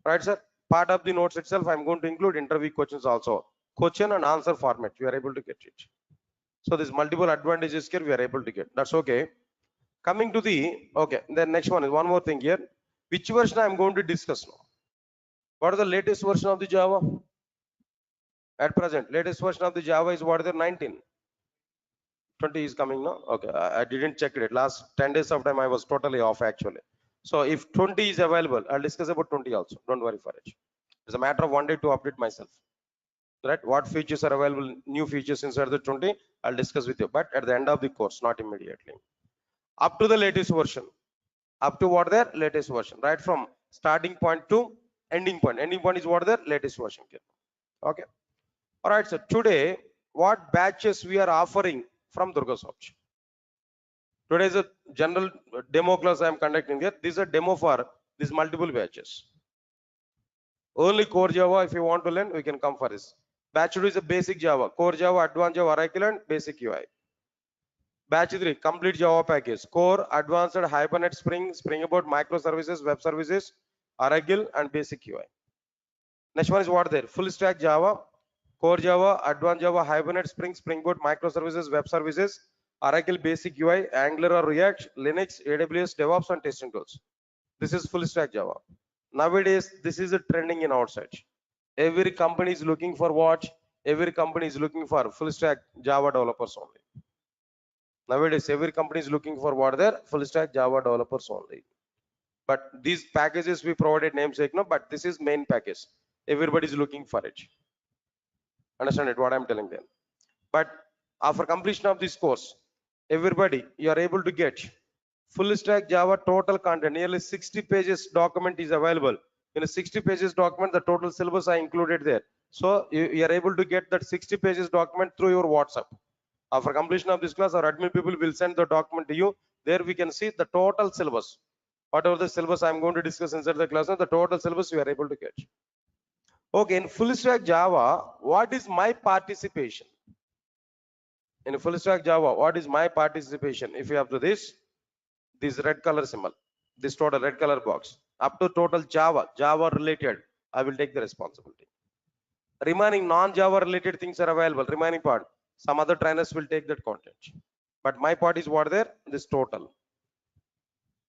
Right, sir? Part of the notes itself, I'm going to include interview questions also. Question and answer format, we are able to get it. So there's multiple advantages here we are able to get. That's okay. Coming to the, okay, the next one is one more thing here. Which version I'm going to discuss now? What is the latest version of the Java? At present, latest version of the Java is what is the 19? 20 is coming now. Okay, I didn't check it. Last 10 days of time I was totally off actually. So if 20 is available, I'll discuss about 20 also. Don't worry for it. It's a matter of 1 day to update myself. Right? What features are available, new features inside the 20, I'll discuss with you. But at the end of the course, not immediately. Up to the latest version. Up to what their latest version. Right from starting point to ending point. Ending point is what their latest version. Okay. All right. So today, what batches we are offering from Durga Soft? Today is a general demo class I am conducting here. This is a demo for these multiple batches. Only core Java, if you want to learn, we can come for this. Batch 2 is a basic Java, core Java, advanced Java, Oracle, and basic UI. Batch 3, complete Java package, core, advanced, Hibernate, Spring, Spring Boot, microservices, web services, Oracle, and basic UI. Next one is what there? Full stack Java, core Java, advanced Java, Hibernate, Spring, Spring Boot, microservices, web services, Oracle, basic UI, Angular or React, Linux, AWS, DevOps, and testing tools. This is full stack Java. Nowadays, this is a trending in outside. Every company is looking for what? Every company is looking for full stack Java developers only. Nowadays, every company is looking for what? Their full stack Java developers only. But these packages we provided namesake, no, but this is main package. Everybody is looking for it. Understand it? What I'm telling them. But after completion of this course, everybody, you are able to get full stack Java total content. Nearly 60 pages document is available. In a 60 pages document, the total syllabus I included there. So you are able to get that 60 pages document through your WhatsApp. After completion of this class, our admin people will send the document to you. There we can see the total syllabus. Whatever the syllabus I'm going to discuss inside the class, the total syllabus you are able to get. Okay, in full stack Java, what is my participation? In full stack Java, what is my participation? If you have to this red color symbol, this total red color box, up to total Java related, I will take the responsibility. Remaining non-Java related things are available. Remaining part, some other trainers will take that content. But my part is what there, this total.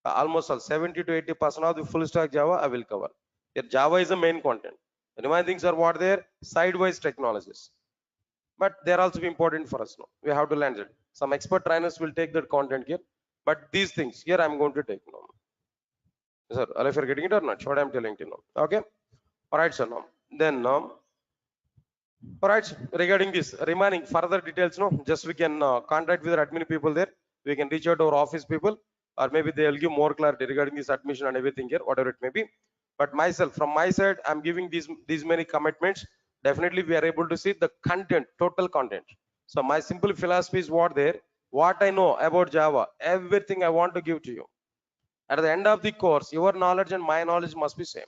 Almost all 70 to 80% of the full stack Java I will cover. Here Java is the main content. Remaining things are what there, sidewise technologies. But they are also important for us now. We have to learn it. Some expert trainers will take that content here. But these things here I'm going to take now. Sir, if you're getting it or not, what I'm telling you now. Okay. All right, sir. Now then all right, regarding this remaining further details, no, just we can contact with our admin people there. We can reach out to our office people, or maybe they'll give more clarity regarding this admission and everything here, whatever it may be. But myself, from my side, I'm giving these many commitments. Definitely, we are able to see the content, total content. So my simple philosophy is what there, what I know about Java, everything I want to give to you. At the end of the course, your knowledge and my knowledge must be same.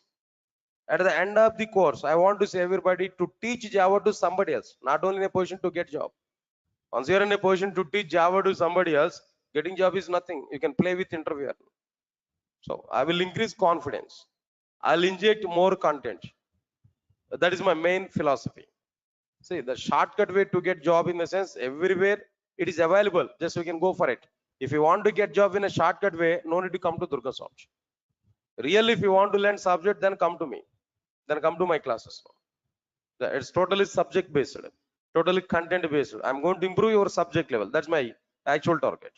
At the end of the course, I want to say everybody to teach Java to somebody else, not only in a position to get job. Once you're in a position to teach Java to somebody else, getting job is nothing. You can play with interviewer. So I will increase confidence. I'll inject more content. That is my main philosophy. See, the shortcut way to get job in the sense everywhere It is available. Just we can go for it. If you want to get job in a shortcut way, no need to come to Durga Soft. Really, if you want to learn subject, then come to me. Then come to my classes. It's totally subject based, totally content based. I'm going to improve your subject level. That's my actual target.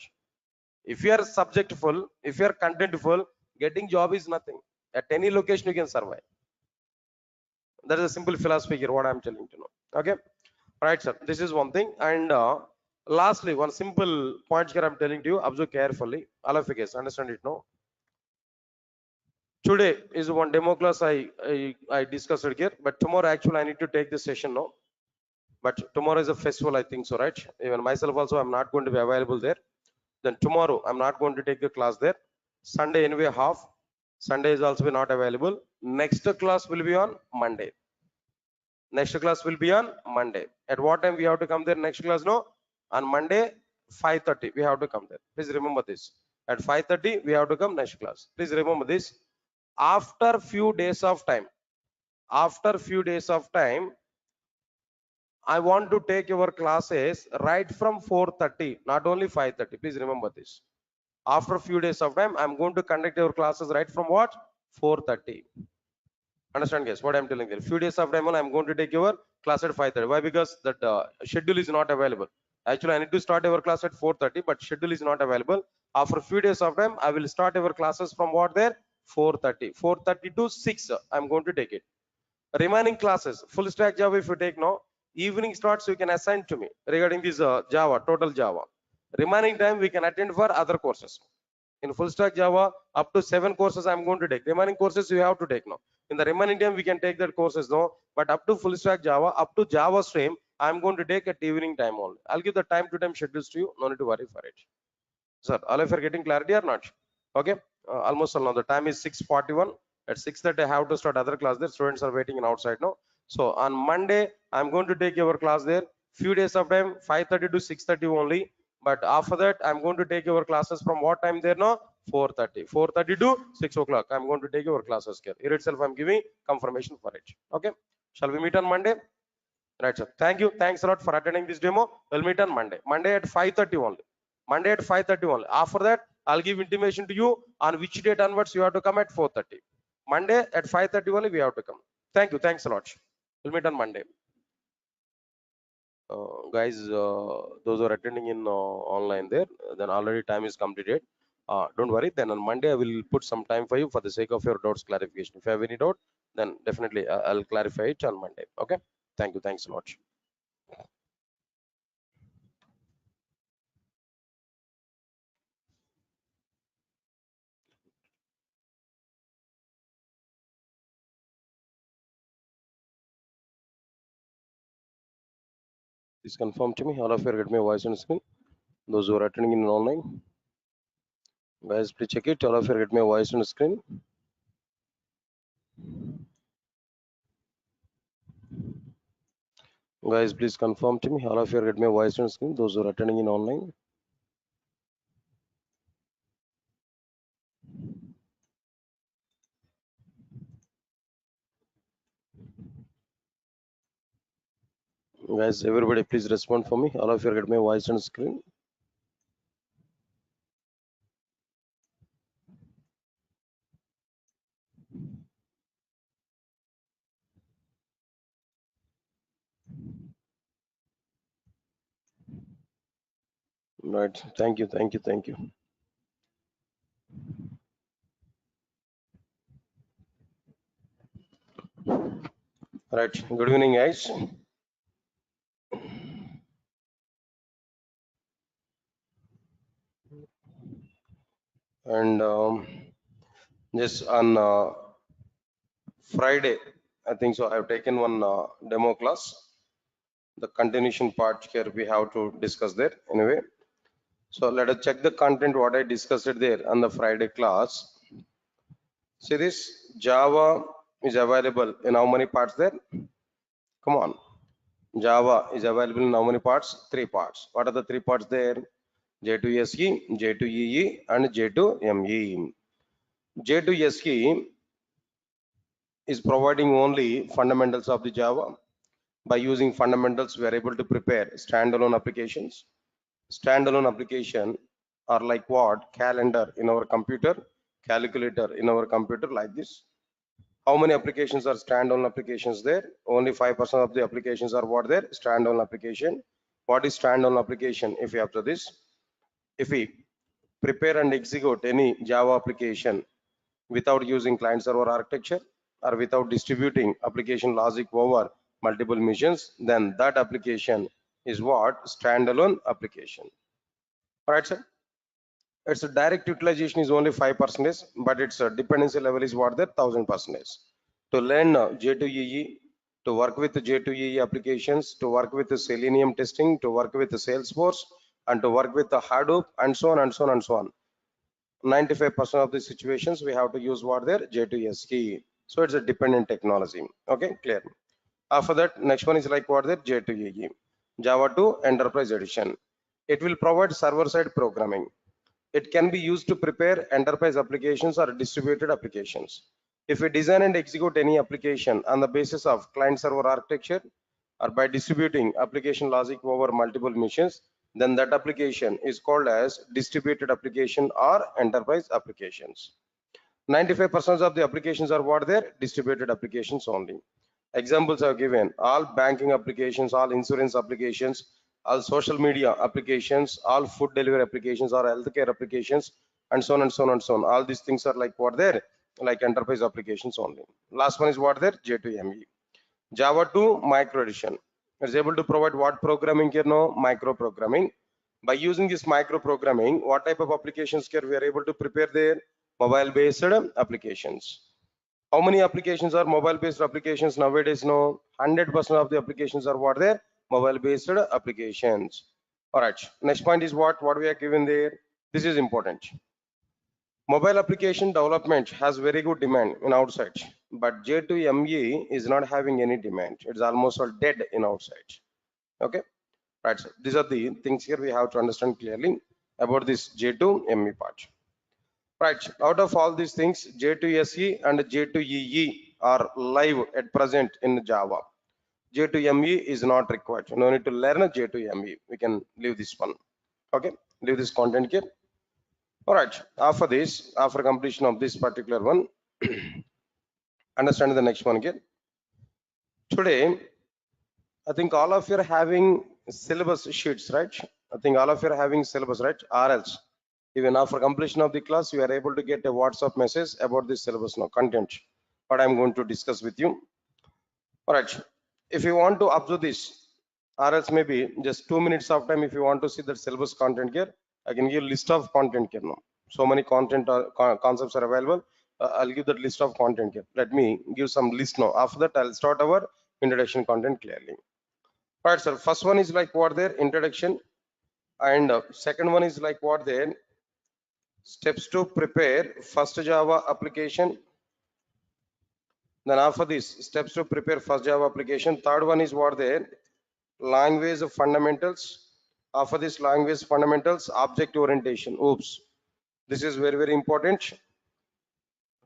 If you are subjectful, if you are contentful, getting job is nothing. At any location you can survive. That is a simple philosophy here, what I'm telling you now. Okay, right, sir. This is one thing. And lastly, one simple point here I'm telling to you. Observe carefully. All of you guys understand it now. Today is one demo class I discussed it here, but tomorrow actually I need to take this session now. But tomorrow is a festival, I think so, right? Even myself also, I'm not going to be available there. Then tomorrow, I'm not going to take the class there. Sunday anyway half. Sunday is also not available. Next class will be on Monday. Next class will be on Monday. At what time we have to come there? Next class, no? On Monday, 5:30. We have to come there. Please remember this. At 5:30, we have to come next class. Please remember this. After few days of time, I want to take your classes right from 4:30, not only 5:30. Please remember this. After a few days of time, I'm going to conduct your classes right from what? 4:30. Understand, guys? What I'm telling you. Few days of time, I'm going to take your class at 5:30. Why? Because that schedule is not available. Actually, I need to start our class at 4:30, but schedule is not available. After a few days of time, I will start our classes from what there? 4:30. 4:30 to 6. I'm going to take it. Remaining classes, full stack Java, if you take now, evening starts, you can assign to me regarding this Java, total Java. Remaining time, we can attend for other courses. In full stack Java, up to 7 courses I'm going to take. Remaining courses you have to take now. In the remaining time, we can take that courses now. But up to full stack Java, up to Java stream, I'm going to take at evening time only. I'll give the time to time schedules to you. No need to worry for it. Sir, all of you are getting clarity or not? Okay. Almost all now. The time is 6:41. At 6:30, I have to start other class there. Students are waiting in outside now. So on Monday, I'm going to take your class there. Few days of time, 5:30 to 6:30 only. But after that, I'm going to take your classes from what time there now? 4:30. 4:30 to 6 o'clock. I'm going to take your classes here. Here itself, I'm giving confirmation for it. Okay. Shall we meet on Monday? Right, sir. Thank you. Thanks a lot for attending this demo. We'll meet on Monday. Monday at 5:30 only. Monday at 5:30 only. After that, I'll give intimation to you on which date onwards you have to come at 4:30. Monday at 5:30 only we have to come. Thank you. Thanks a lot. We'll meet on Monday. Guys, those who are attending in online there, then already time is completed. Don't worry. Then on Monday, I will put some time for you for the sake of your doubts clarification. If you have any doubt, then definitely I'll clarify it on Monday. Okay. Thank you. Thanks a lot. Please confirm to me. All of you get my voice on screen. Those who are attending in online, guys, please check it. All of you get my voice on screen. Guys, please confirm to me. All of you get my voice on screen. Those who are attending in online. Guys, everybody, please respond for me. All of you get my voice on screen. Right. Thank you. Thank you. Thank you. Right. Good evening, guys. And just on Friday, I think so. I've taken one demo class. The continuation part here we have to discuss there anyway. So let us check the content what I discussed it there on the Friday class. See this Java is available in how many parts there? Come on. Java is available in how many parts? 3 parts. What are the 3 parts there? J2SE, J2EE and J2ME. J2SE is providing only fundamentals of the Java. By using fundamentals, we are able to prepare standalone applications. Standalone application are like what? Calendar in our computer, calculator in our computer, like this. How many applications are standalone applications there? Only 5% of the applications are what there? Standalone application. What is standalone application? If we observe this, if we prepare and execute any Java application without using client server architecture or without distributing application logic over multiple machines, then that application is what? Standalone application. All right, sir. Its direct utilization is only 5%, but its dependency level is what? There 1000%. To learn J2EE, to work with J2EE applications, to work with the Selenium testing, to work with the Salesforce, and to work with the Hadoop, and so on and so on and so on. 95% of the situations we have to use what there? J2SE. So it's a dependent technology. Okay, clear. After that, next one is like what there? J2EE. Java 2 Enterprise Edition. It will provide server-side programming. It can be used to prepare enterprise applications or distributed applications. If we design and execute any application on the basis of client-server architecture or by distributing application logic over multiple machines, then that application is called as distributed application or enterprise applications. 95% of the applications are what there? Distributed applications only. Examples are given: all banking applications, all insurance applications, all social media applications, all food delivery applications, or healthcare applications, and so on and so on and so on. All these things are like what there? Like enterprise applications only. Last one is what there? J2ME. Java 2 micro edition. It's able to provide what programming here? No, micro programming. By using this micro programming, what type of applications here we are able to prepare there? Mobile based applications. How many applications are mobile based applications nowadays? No, 100% of the applications are what there? Mobile based applications. All right, next point is what we are given there. This is important. Mobile application development has very good demand in outside, but J2ME is not having any demand. It's almost all dead in outside. Okay, right, so these are the things here we have to understand clearly about this J2ME part. Right, out of all these things, J2SE and J2EE are live at present in Java. J2ME is not required. No need to learn a J2ME. We can leave this one. Okay, leave this content here. All right, after this, after completion of this particular one, understand the next one here. Today, I think all of you are having syllabus sheets, right? I think all of you are having syllabus, right? Or else, even after completion of the class, you are able to get a WhatsApp message about this syllabus now, content, what I'm going to discuss with you. All right, if you want to observe this, or else maybe just 2 minutes of time, if you want to see the syllabus content here, I can give list of content here now. So many content concepts are available. I'll give that list of content here. Let me give some list now. After that, I'll start our introduction content clearly. All right, sir. First one is like what there? Introduction. And second one is like what there? Steps to prepare first Java application. Then after this, steps to prepare first Java application. Third one is what there? Language fundamentals. After this language fundamentals, object orientation. Oops. This is very, very important.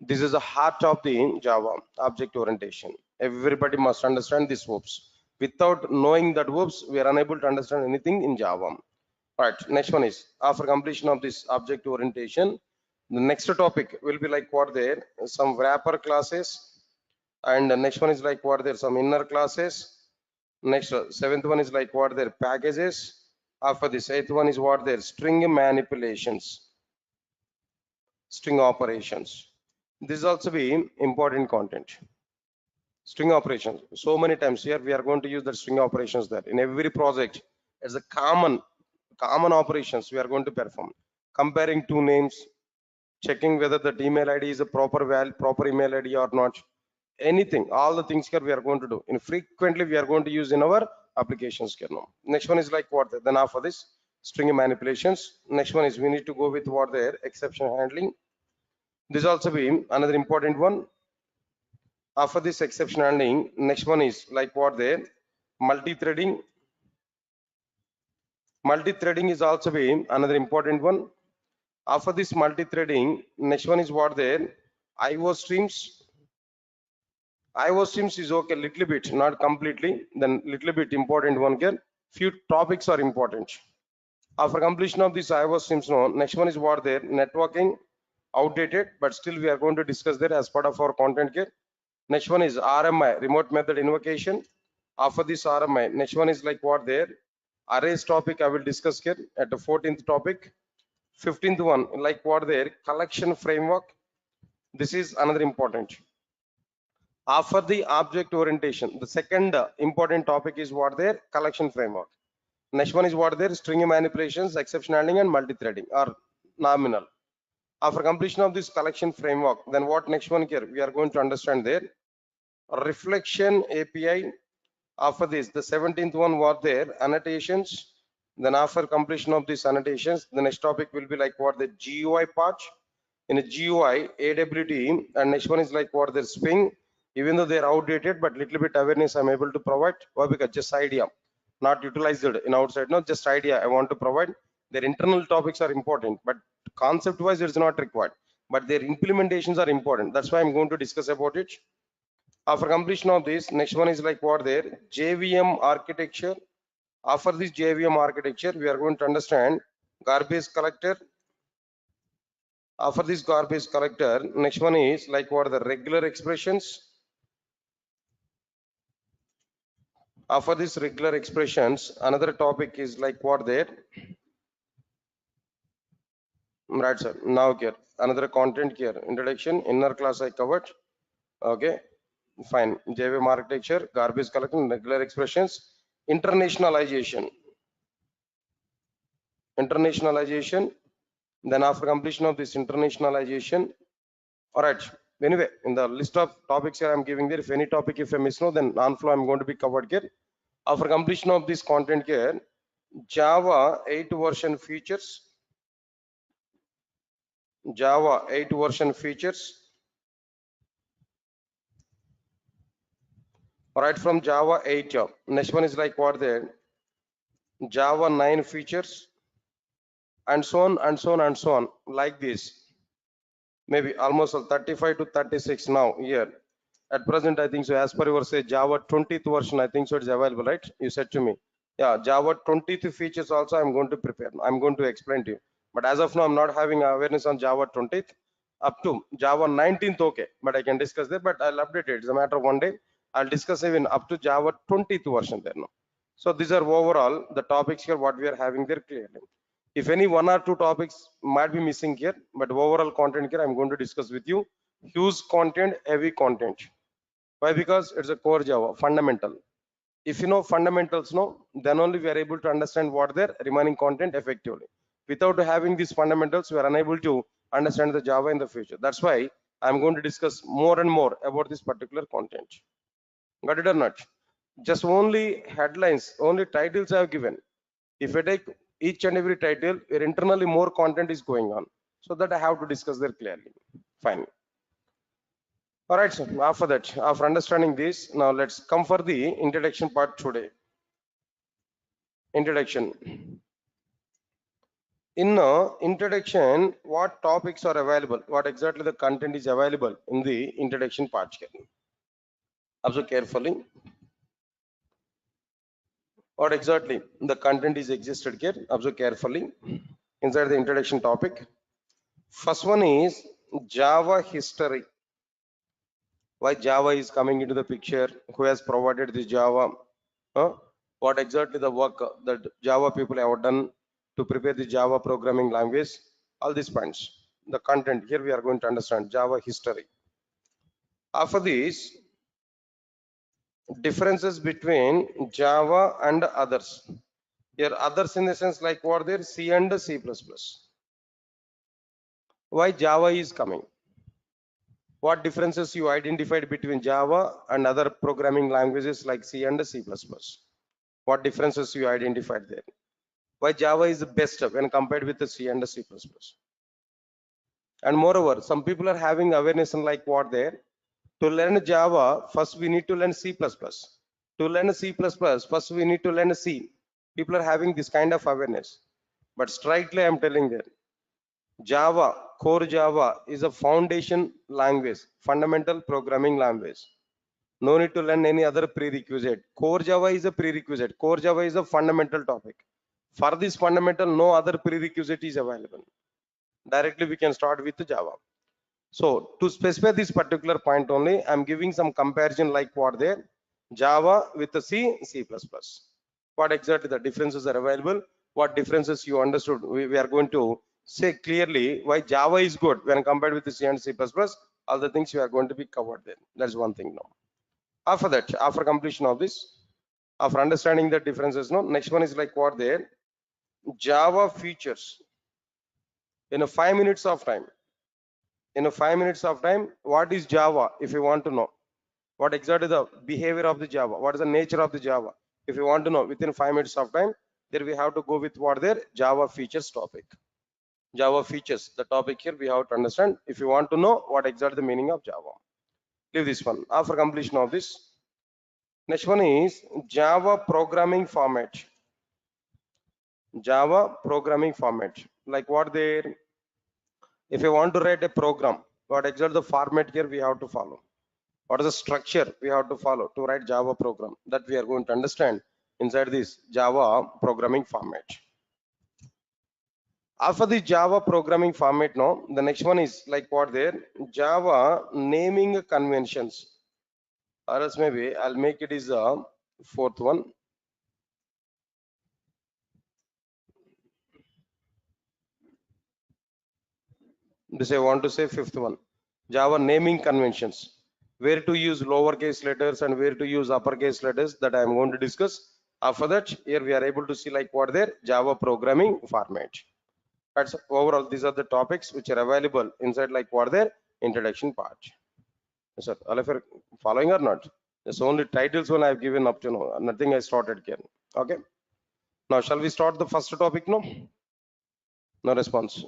This is the heart of the Java, object orientation. Everybody must understand this oops. Without knowing that oops, we are unable to understand anything in Java. All right, next one is after completion of this object orientation, the next topic will be like what there? Some wrapper classes. And the next one is like what there? Some inner classes. Next, seventh one is like what there? Packages. After this, eighth one is what there? String manipulations, string operations. This is also be important content. String operations. So many times here we are going to use the string operations there in every project. It's a common operations we are going to perform. Comparing two names, checking whether the email ID is a proper email ID or not. Anything, all the things here we are going to do. And frequently we are going to use in our applications here now. Next one is like what? Then after this, string manipulations. Next one is we need to go with what there? Exception handling. This also be another important one. After this exception handling, next one is like what there? Multi-threading. Multi-threading is also be another important one. After this multi-threading, next one is what there? IO streams. IO streams is okay, little bit, not completely. Then little bit important one here. Few topics are important. After completion of this iOS streams, no, next one is what there, networking, outdated, but still we are going to discuss there as part of our content here. Next one is RMI, remote method invocation. After this RMI, next one is like what there, arrays topic I will discuss here at the 14th topic. 15th one, like what there, collection framework. This is another important. After the object orientation, the second important topic is what there, collection framework. Next one is what there, string manipulations, exception handling and multi-threading or nominal. After completion of this collection framework, then what next one here, we are going to understand there, reflection API. After this, the 17th one was there, annotations. Then after completion of these annotations, the next topic will be like what the GUI part. In a GUI, AWT, and next one is like what the Swing. Even though they are outdated, but little bit awareness I'm able to provide. Why? Because just idea, not utilized in outside. No, just idea I want to provide. Their internal topics are important, but concept-wise it's not required. But their implementations are important. That's why I'm going to discuss about it. After completion of this, next one is like what there, JVM architecture. After this JVM architecture, we are going to understand garbage collector. After this garbage collector, next one is like what are the regular expressions. After this regular expressions, another topic is like what there. Right, sir. Now here, another content here. Introduction, inner class I covered. Okay, fine. JVM architecture, garbage collection, regular expressions, internationalization. Internationalization. Then after completion of this internationalization, all right. Anyway, in the list of topics here I'm giving there, if any topic if I miss no, then non-flow I'm going to be covered here. After completion of this content here, Java 8 version features. Java 8 version features. All right, from Java 8. Next one is like what there, Java 9 features, and so on and so on and so on, like this. Maybe almost 35 to 36 now here. At present, I think so. As per your say, Java 20th version, I think so. It's available, right? You said to me, yeah. Java 20th features also. I'm going to prepare. I'm going to explain to you. But as of now, I'm not having awareness on Java 20th. Up to Java 19th, okay. But I can discuss that. But I'll update it. It's a matter of one day. I'll discuss even up to Java 20th version there now. So these are overall the topics here. What we are having there clearly. If any one or two topics might be missing here, but overall content here, I'm going to discuss with you. Huge content, heavy content. Why? Because it's a core Java, fundamental. If you know fundamentals, no, then only we are able to understand what their remaining content effectively. Without having these fundamentals, we are unable to understand the Java in the future. That's why I'm going to discuss more and more about this particular content. Got it or not? Just only headlines, only titles I have given. If I take each and every title, where internally more content is going on, so that I have to discuss there clearly. Fine. All right, so after that, after understanding this, now let's come for the introduction part today. Introduction. In introduction, what topics are available? What exactly the content is available in the introduction part? Observe carefully. What exactly the content is existed here? Observe carefully inside the introduction topic. First one is Java history. Why Java is coming into the picture, who has provided this Java, what exactly the work that Java people have done to prepare the Java programming language, all these points. The content here we are going to understand Java history. After this, differences between Java and others. Here others in the sense like what there, C and C++. Why Java is coming? What differences you identified between Java and other programming languages like C and C++? What differences you identified there? Why Java is the best when compared with the C and the C++? And moreover, some people are having awareness on like what there. To learn Java, first we need to learn C++. To learn C++, first we need to learn C. People are having this kind of awareness. But strictly I'm telling that Java, core Java is a foundation language, fundamental programming language. No need to learn any other prerequisite. Core Java is a prerequisite. Core Java is a fundamental topic. For this fundamental, no other prerequisite is available. Directly we can start with Java. So to specify this particular point only, I'm giving some comparison like what there, Java with the C++. What exactly the differences are available, what differences you understood. We are going to say clearly why Java is good when compared with the C and C++. All the things we are going to be covered there. That's one thing now. After that, after completion of this, after understanding the differences, no, next one is like what there, Java features. In a 5 minutes of time, what is Java? If you want to know what exactly the behavior of the Java, what is the nature of the Java, if you want to know within 5 minutes of time, there we have to go with what there, Java features topic. Java features, the topic here we have to understand if you want to know what exactly the meaning of Java. Leave this one. After completion of this, next one is Java programming format. Java programming format, like what there, if you want to write a program, what exactly the format here we have to follow, what is the structure we have to follow to write Java program, that we are going to understand inside this Java programming format. After the Java programming format, no, the next one is like what there, Java naming conventions, or else maybe I'll make it is the fourth one. This I want to say fifth one, Java naming conventions, where to use lowercase letters and where to use uppercase letters, that I am going to discuss. After that, here we are able to see like what there, Java programming format. That's overall, these are the topics which are available inside like what their introduction part. Yes, sir. All of you are following or not? It's only titles one I've given up to now. Nothing I started here. Okay. Now shall we start the first topic? No. No response.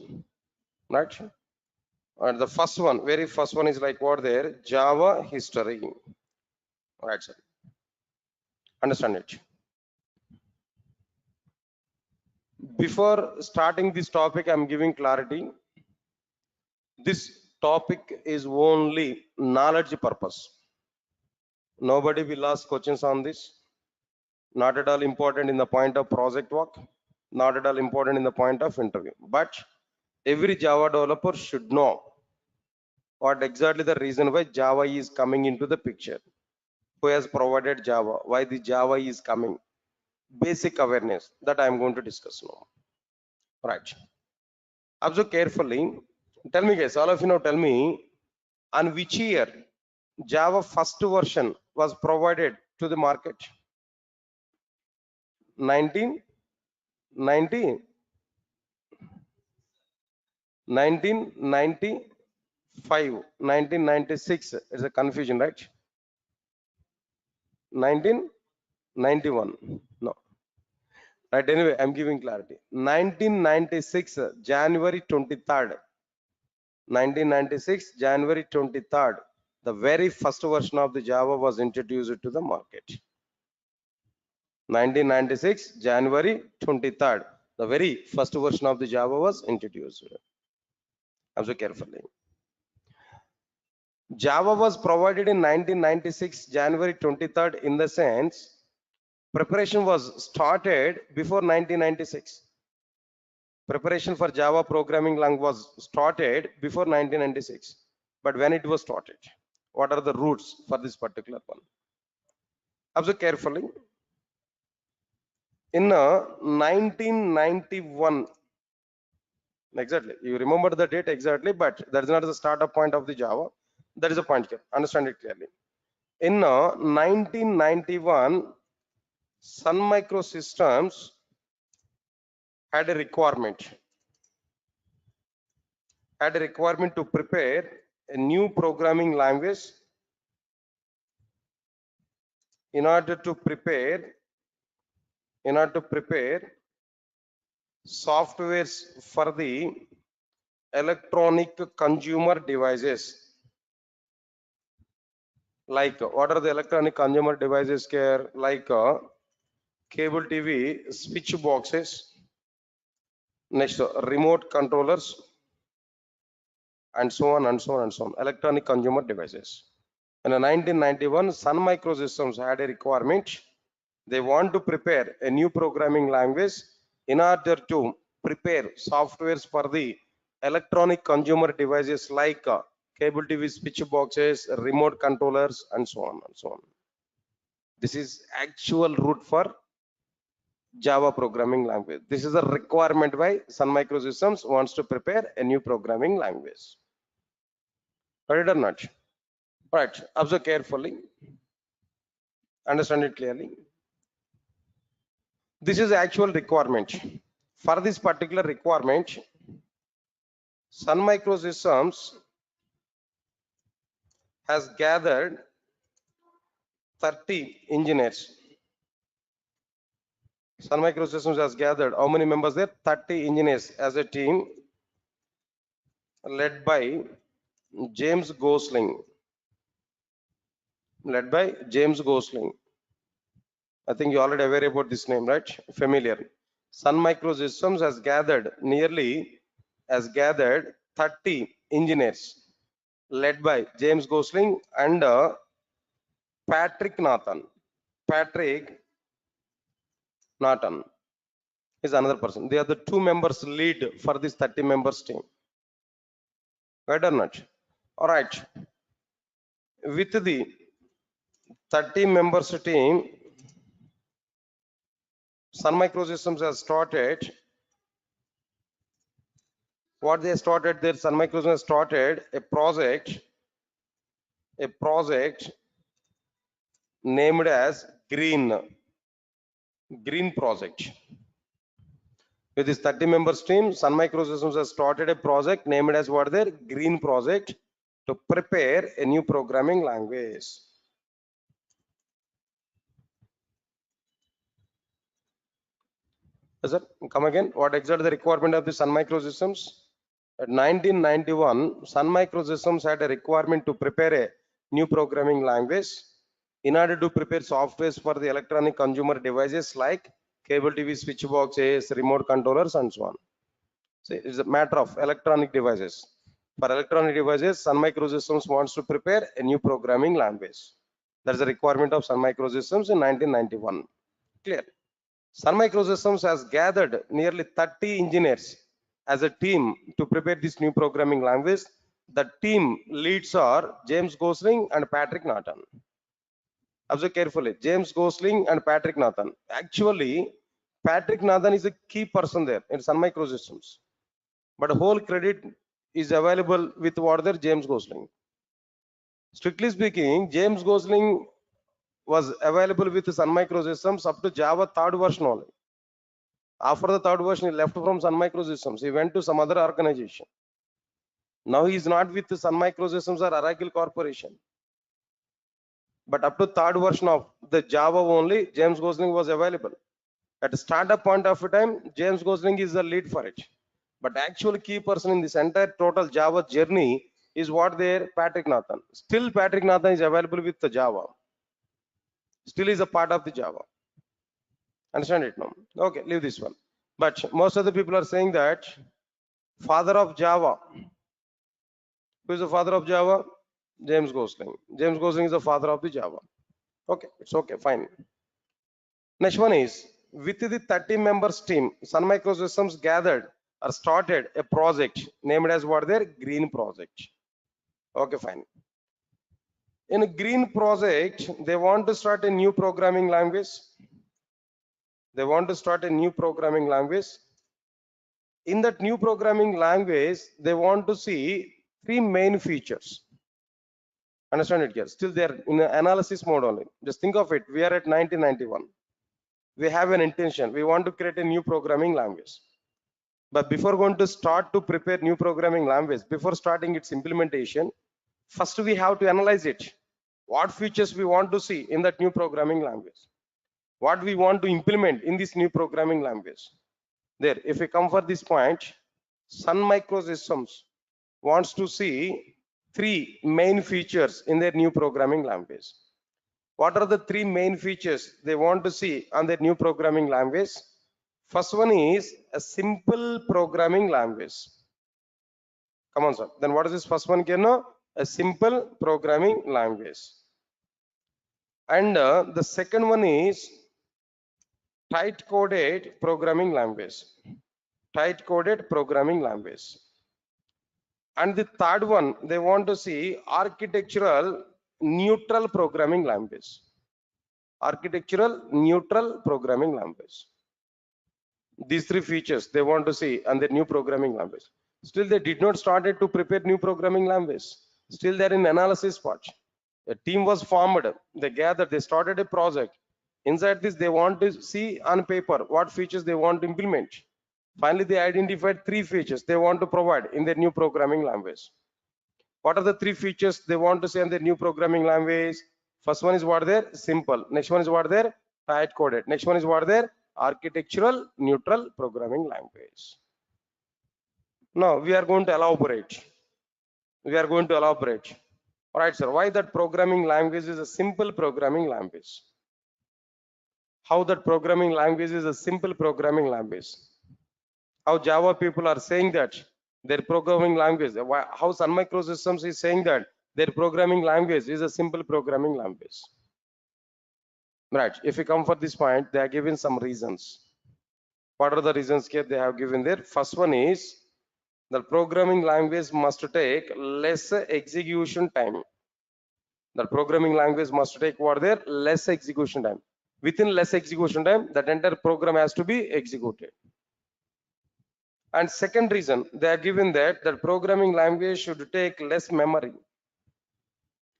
Right. And the first one, very first one is like what there, Java history. Right, sir. Understand it. Before starting this topic, I'm giving clarity. This topic is only knowledge purpose. Nobody will ask questions on this. Not at all important in the point of project work. Not at all important in the point of interview. But every Java developer should know what exactly the reason why Java is coming into the picture. Who has provided Java? Why the Java is coming? Basic awareness that I am going to discuss now. Right. Observe carefully. Tell me guys, all of you know, tell me on which year Java first version was provided to the market? 1990, 1995, 1996. It's a confusion, right? 1991. No. Right. Anyway, I'm giving clarity. 1996, January 23rd. 1996, January 23rd. The very first version of the Java was introduced to the market. 1996, January 23rd. The very first version of the Java was introduced. Observe carefully. Java was provided in 1996, January 23rd, in the sense preparation was started before 1996. Preparation for Java programming language was started before 1996. But when it was started, what are the roots for this particular one? Observe carefully. In 1991, exactly, you remember the date exactly, but that is not the startup point of the Java. That is a point here. Understand it clearly. In 1991, Sun Microsystems had a requirement to prepare a new programming language in order to prepare softwares for the electronic consumer devices. Like what are the electronic consumer devices here? Like cable TV, switch boxes, next remote controllers, and so on and so on and so on. Electronic consumer devices. In 1991, Sun Microsystems had a requirement. They want to prepare a new programming language in order to prepare softwares for the electronic consumer devices like cable TV switch boxes, remote controllers, and so on and so on. This is actual route for Java programming language. This is a requirement why Sun Microsystems wants to prepare a new programming language. Got it or not? Right. Observe carefully. Understand it clearly. This is actual requirement. For this particular requirement, Sun Microsystems has gathered 30 engineers. Sun Microsystems has gathered how many members there? 30 engineers as a team led by James Gosling. Led by James Gosling. I think you already aware about this name, right? Familiar. Sun Microsystems has gathered 30 engineers led by James Gosling and Patrick Nathan. Patrick Nathan is another person. They are the two members lead for this 30 members team. Right or not? All right. With the 30 members team, Sun Microsystems has started. What they started there, Sun Microsystems started a project named as Green Project. With this 30 members team, Sun Microsystems has started a project named as what there? Green Project to prepare a new programming language. Yes, sir. Come again. What exactly the requirement of the Sun Microsystems? At 1991, Sun Microsystems had a requirement to prepare a new programming language in order to prepare softwares for the electronic consumer devices like cable TV switch boxes, remote controllers, and so on. So it's a matter of electronic devices. For electronic devices, Sun Microsystems wants to prepare a new programming language. That's the requirement of Sun Microsystems in 1991. Clear? Sun Microsystems has gathered nearly 30 engineers as a team to prepare this new programming language. The team leads are James Gosling and Patrick Nathan. Observe carefully. James Gosling and Patrick Nathan. Actually, Patrick Nathan is a key person there in Sun Microsystems. But whole credit is available with what there James Gosling. Strictly speaking, James Gosling was available with Sun Microsystems up to Java 3rd version only. After the 3rd version, he left from Sun Microsystems. He went to some other organization. Now he is not with Sun Microsystems or Oracle Corporation. But up to 3rd version of the Java only, James Gosling was available. At the startup point of time, James Gosling is the lead for it. But actual key person in this entire total Java journey is what there Patrick Nathan. Still Patrick Nathan is available with the Java. Still is a part of the Java. Understand it now? Okay, leave this one. But most of the people are saying that father of Java. Who is the father of Java? James Gosling. James Gosling is the father of the Java. Okay, it's okay, fine. Next one is with the 30 members team, Sun Microsystems gathered or started a project named as what their Green Project. Okay, fine. In a Green Project, they want to start a new programming language. They want to start a new programming language. In that new programming language, they want to see 3 main features. Understand it here? Still they're in analysis mode only. Just think of it. We are at 1991. We have an intention. We want to create a new programming language. But before going to start to prepare new programming language, before starting its implementation, first we have to analyze it. What features we want to see in that new programming language? What we want to implement in this new programming language? There, if we come for this point, Sun Microsystems wants to see 3 main features in their new programming language. What are the 3 main features they want to see on their new programming language? First one is a simple programming language. Come on, sir. Then what is this first one? A simple programming language. And the second one is tight coded programming language. Tight coded programming language. And the third one, they want to see architectural neutral programming language. Architectural neutral programming language. These three features they want to see and the new programming language. Still, they did not started to prepare new programming language. Still, they're in analysis part. A team was formed. They gathered. They started a project. Inside this, they want to see on paper what features they want to implement. Finally, they identified three features they want to provide in their new programming language. What are the three features they want to see in their new programming language? First one is what there simple. Next one is what there tight coded. Next one is what there architectural neutral programming language. Now we are going to elaborate. We are going to elaborate. All right, sir. Why that programming language is a simple programming language? How that programming language is a simple programming language? How Java people are saying that their programming language, how Sun Microsystems is saying that their programming language is a simple programming language. Right. If you come for this point, they are given some reasons. What are the reasons here they have given there? First one is the programming language must take less execution time. The programming language must take what there less execution time. Within less execution time, that entire program has to be executed. And second reason they are given that the programming language should take less memory,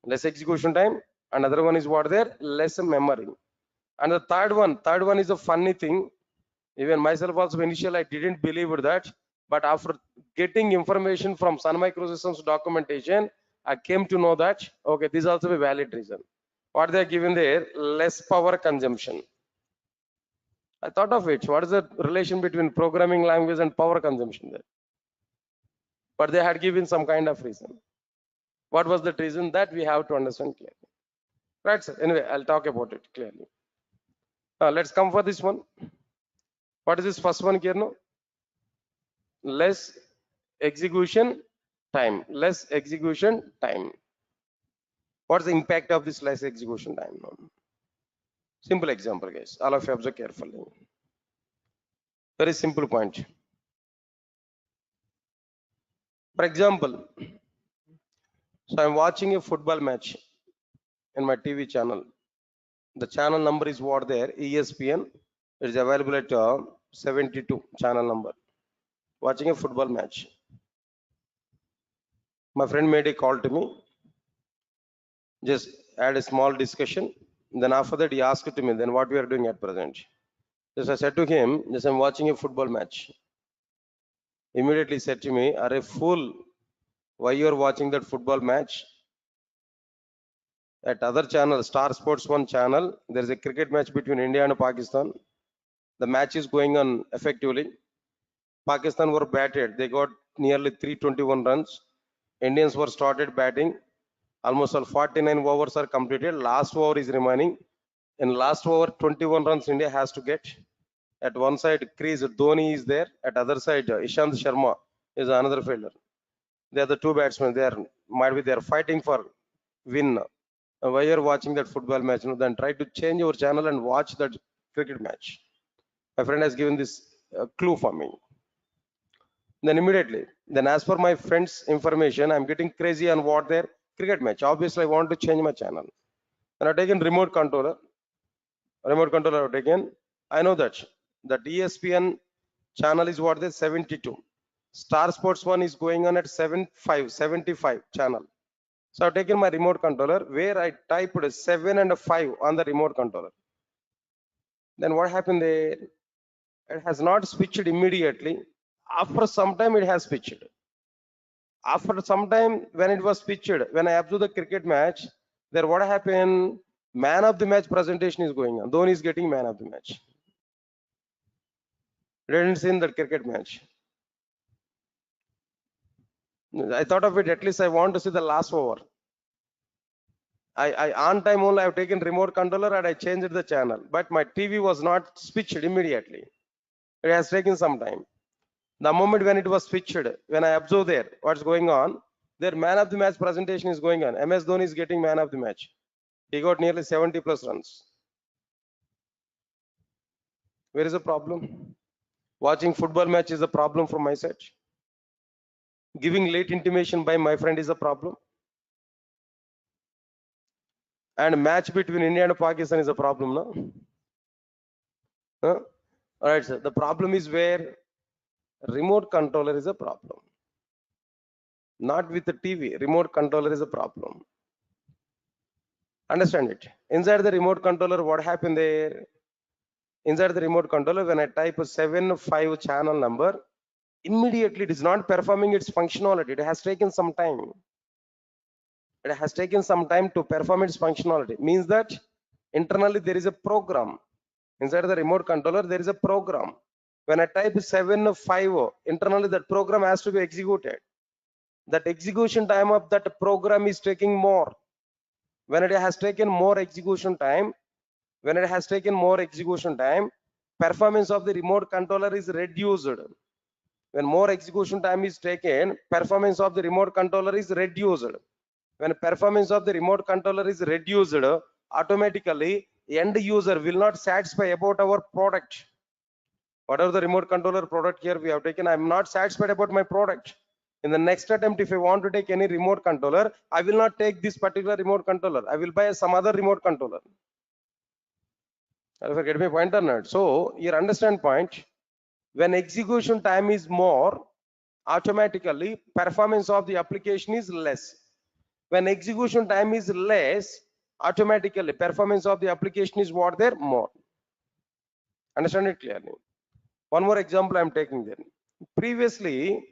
less execution time. Another one is what there less memory. And the third one is a funny thing. Even myself also initially I didn't believe that, but after getting information from Sun Microsystems documentation, I came to know that okay, this is also a valid reason. What they are given there less power consumption. I thought of it. What is the relation between programming language and power consumption there? But they had given some kind of reason. What was the reason that we have to understand clearly? Right, sir. Anyway, I'll talk about it clearly. Let's come for this one. What is this first one here? No, less execution time. Less execution time. What's the impact of this less execution time? Simple example, guys. All of you observe carefully. Very simple point. For example, so I'm watching a football match in my TV channel. The channel number is what there ESPN. It is available at 72 channel number. Watching a football match. My friend made a call to me. Just had a small discussion. Then after that he asked to me, then what we are doing at present. Just I said to him, just I'm watching a football match. Immediately said to me, are a fool, why you are watching that football match? At other channel, Star Sports 1 channel, there is a cricket match between India and Pakistan. The match is going on effectively. Pakistan were batted. They got nearly 321 runs. Indians were started batting. Almost all 49 overs are completed. Last over is remaining. In last over, 21 runs India has to get. At one side, crease Dhoni is there. At other side, Ishant Sharma is another fielder. They are the two batsmen. They are fighting for win. Why you're watching that football match? Then try to change your channel and watch that cricket match. My friend has given this clue for me. Then immediately, then as per my friend's information, I'm getting crazy on what their cricket match. Obviously, I want to change my channel. And I've taken remote controller. Remote controller I've taken. I know that ESPN channel is what they 72. Star Sports 1 is going on at 75 channel. So I've taken my remote controller where I typed 7 and 5 on the remote controller. Then what happened there? It has not switched immediately. After some time, it has switched. After some time, when it was switched, when I observed the cricket match, there what happened? Man of the match presentation is going on. Dhoni is getting man of the match. Didn't see in that cricket match. I thought of it, at least I want to see the last over. I on time only I have taken remote controller and I changed the channel, but my TV was not switched immediately. It has taken some time. The moment when it was switched, when I observe there what's going on, their man of the match presentation is going on. MS Dhoni is getting man of the match. He got nearly 70 plus runs. Where is the problem? Watching football match is a problem from my side. Giving late intimation by my friend is a problem. And match between India and Pakistan is a problem, no? Huh? All right, sir. The problem is where remote controller is a problem. Not with the TV. Remote controller is a problem. Understand it. Inside the remote controller, what happened there? Inside the remote controller, when I type a 7 5 channel number, immediately it is not performing its functionality. It has taken some time. It has taken some time to perform its functionality. Means that internally there is a program. Inside the remote controller, there is a program. When I type 7 5, internally that program has to be executed. That execution time of that program is taking more. When it has taken more execution time, performance of the remote controller is reduced. When more execution time is taken, performance of the remote controller is reduced. When performance of the remote controller is reduced, automatically end user will not satisfy about our product. Whatever the remote controller product here we have taken, I'm not satisfied about my product. In the next attempt, if I want to take any remote controller, I will not take this particular remote controller. I will buy some other remote controller. If I get my point or not? So here understand point. When execution time is more, automatically performance of the application is less. When execution time is less, automatically performance of the application is what there more. Understand it clearly. One more example I'm taking there. Previously,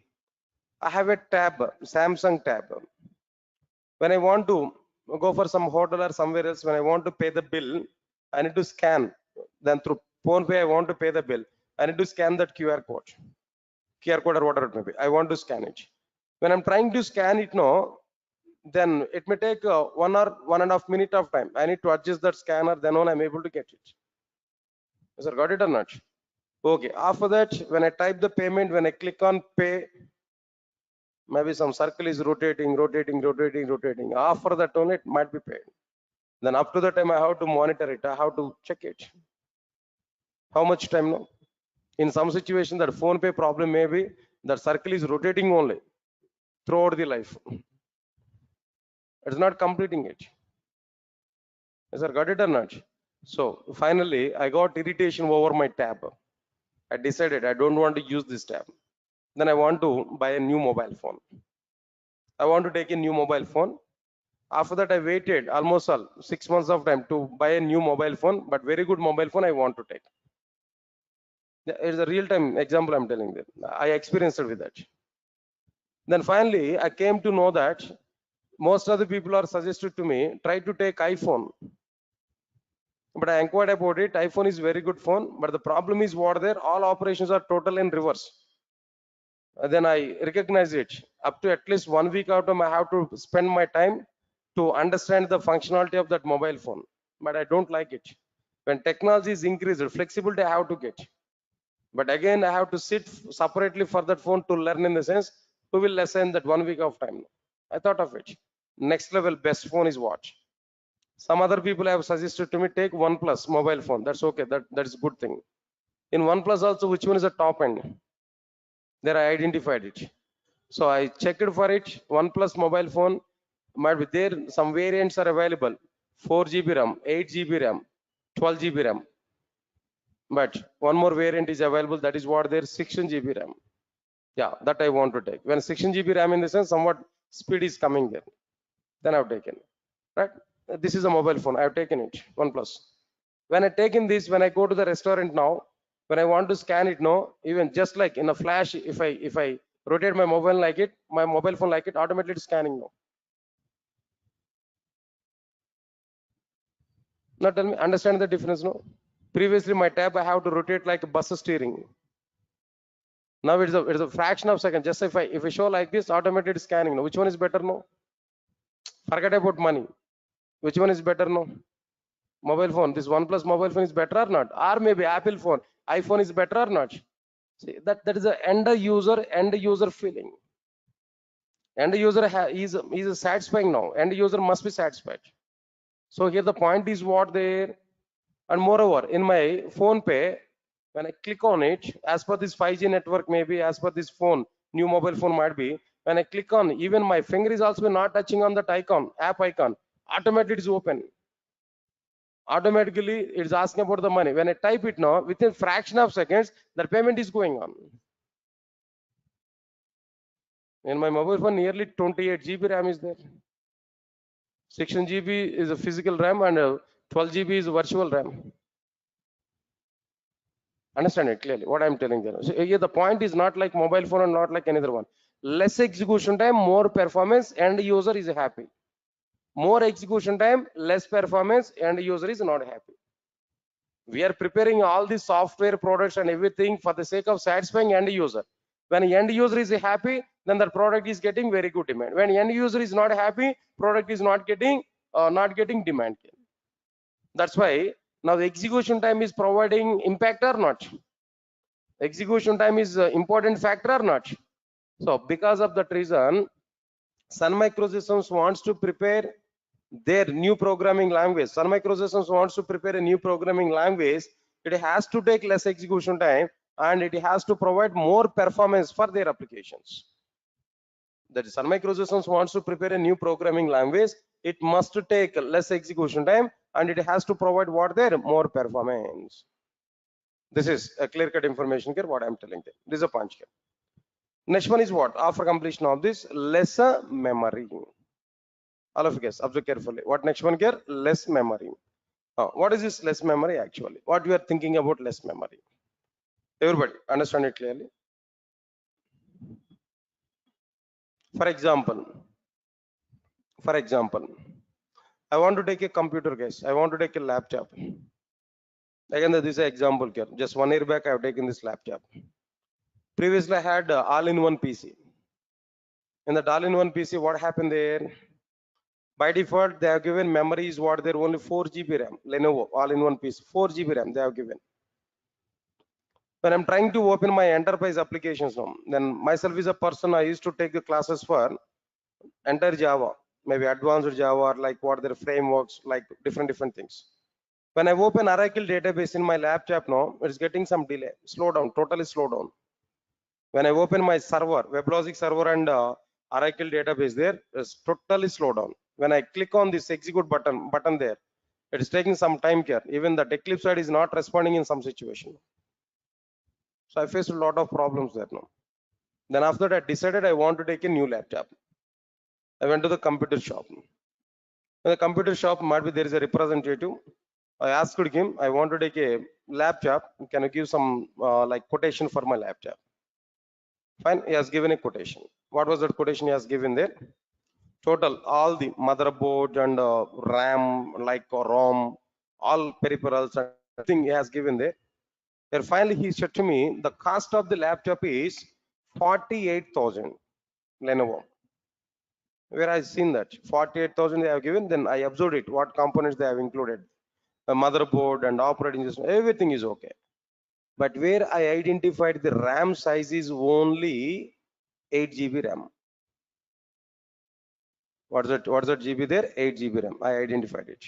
I have a tab, Samsung tab. When I want to go for some hotel or somewhere else, when I want to pay the bill, I need to scan. Then through PhonePe, I want to pay the bill. I need to scan that QR code or whatever it may be. I want to scan it. When I'm trying to scan it now, then it may take 1 or 1.5 minute of time. I need to adjust that scanner, then only I'm able to get it. Sir, got it or not? Okay. After that, when I type the payment, when I click on pay, maybe some circle is rotating. After that only it might be paid. Then up to the time I have to monitor it. I have to check it. How much time now? In some situation, that phone pay problem may be that circle is rotating only throughout the life. It's not completing it. Yes, sir, got it or not? So finally, I got irritation over my tab. I decided I don't want to use this tab. Then I want to buy a new mobile phone. I want to take a new mobile phone. After that, I waited almost 6 months of time to buy a new mobile phone, but very good mobile phone I want to take. It's a real-time example I'm telling you. I experienced it with that. Then finally, I came to know that most of the people are suggested to me, try to take iPhone. But I inquired about it. iPhone is very good phone, but the problem is what there, all operations are total in reverse. Then I recognize it. Up to at least 1 week out of I have to spend my time to understand the functionality of that mobile phone. But I don't like it. When technology is increased, flexibility I have to get. But again, I have to sit separately for that phone to learn, in the sense, who will lessen that 1 week of time. I thought of it. Next level best phone is what? Some other people have suggested to me, take OnePlus mobile phone. That's okay. That is a good thing. In OnePlus also, which one is the top end? There I identified it. So I checked for it. OnePlus mobile phone might be there. Some variants are available. 4 GB RAM, 8 GB RAM, 12 GB RAM. But one more variant is available. That is what there, 16 GB RAM. Yeah, that I want to take. When 16 GB RAM, in the sense, somewhat speed is coming there. Then I've taken. Right? This is a mobile phone. I've taken it. OnePlus. When I taken this, when I go to the restaurant now, when I want to scan it now, even just like in a flash, if I rotate my mobile like it, my mobile phone like it, automatically it's scanning now. Now tell me, understand the difference now? Previously my tab I have to rotate like a bus steering. Now it's a fraction of a second. Just if I show like this, automated scanning now. Which one is better now? Forget about money. Which one is better now? Mobile phone. This OnePlus mobile phone is better or not? Or maybe Apple phone. iPhone is better or not? See, that is the end user feeling. End user is satisfying now. End user must be satisfied. So here the point is what there. And moreover, in my phone pay, When I click on it, as per this 5G network, maybe as per this phone, new mobile phone might be, when I click on, even my finger is also not touching on that icon, app icon, automatically it is open. Automatically it is asking about the money. When I type it now, within fraction of seconds, the payment is going on. In my mobile phone, nearly 28 GB RAM is there. 16 GB is a physical RAM and 12 GB is virtual RAM. Understand it clearly what I'm telling there. So here the point is not like mobile phone and not like another one. Less execution time, more performance, and user is happy. More execution time, less performance, and user is not happy. We are preparing all the software products and everything for the sake of satisfying end user. When end user is happy, then the product is getting very good demand. When end user is not happy, product is not getting demand. That's why now the execution time is providing impact or not. Execution time is important factor or not. So because of that reason, Sun Microsystems wants to prepare their new programming language. Sun Microsystems wants to prepare a new programming language. It has to take less execution time and it has to provide more performance for their applications. That Sun Microsystems wants to prepare a new programming language. It must take less execution time and it has to provide what there more performance. This is a clear-cut information here. What I'm telling you. This is a punch here. Next one is what? After completion of this, lesser memory. All of you guys observe carefully. What next one here? Less memory. What is this less memory actually? What you are thinking about less memory? Everybody understand it clearly. For example, I want to take a computer, guys. I want to take a laptop. Again, this is an example here. Just 1 year back, I have taken this laptop. Previously, I had all-in-one PC. In that all-in-one PC, what happened there? By default, they have given memories what they're only 4 GB RAM. Lenovo all-in-one PC, 4 GB RAM they have given. When I'm trying to open my enterprise applications now, then myself is a person, I used to take the classes for entire Java, maybe advanced Java, or like what their frameworks, like different things. When I open Oracle database in my laptop now, it's getting some delay, slow down, totally slow down. When I open my server, WebLogic server and Oracle database there, it's totally slow down. When I click on this execute button there, it is taking some time here. Even the Eclipse side is not responding in some situation. So I faced a lot of problems there now. Then after that, I decided I want to take a new laptop. I went to the computer shop. In the computer shop, might be there is a representative. I asked him, I want to take a laptop. Can you give some like quotation for my laptop? Fine, he has given a quotation. What was that quotation he has given there? Total, all the motherboard and RAM, like ROM, all peripherals and everything he has given there. Then finally he said to me, the cost of the laptop is 48,000 Lenovo. Where I seen that 48,000 they have given, then I observed it, what components they have included. A motherboard and operating system, everything is okay. But where I identified the RAM size is only 8 GB RAM. What's that GB there? 8 GB RAM. I identified it.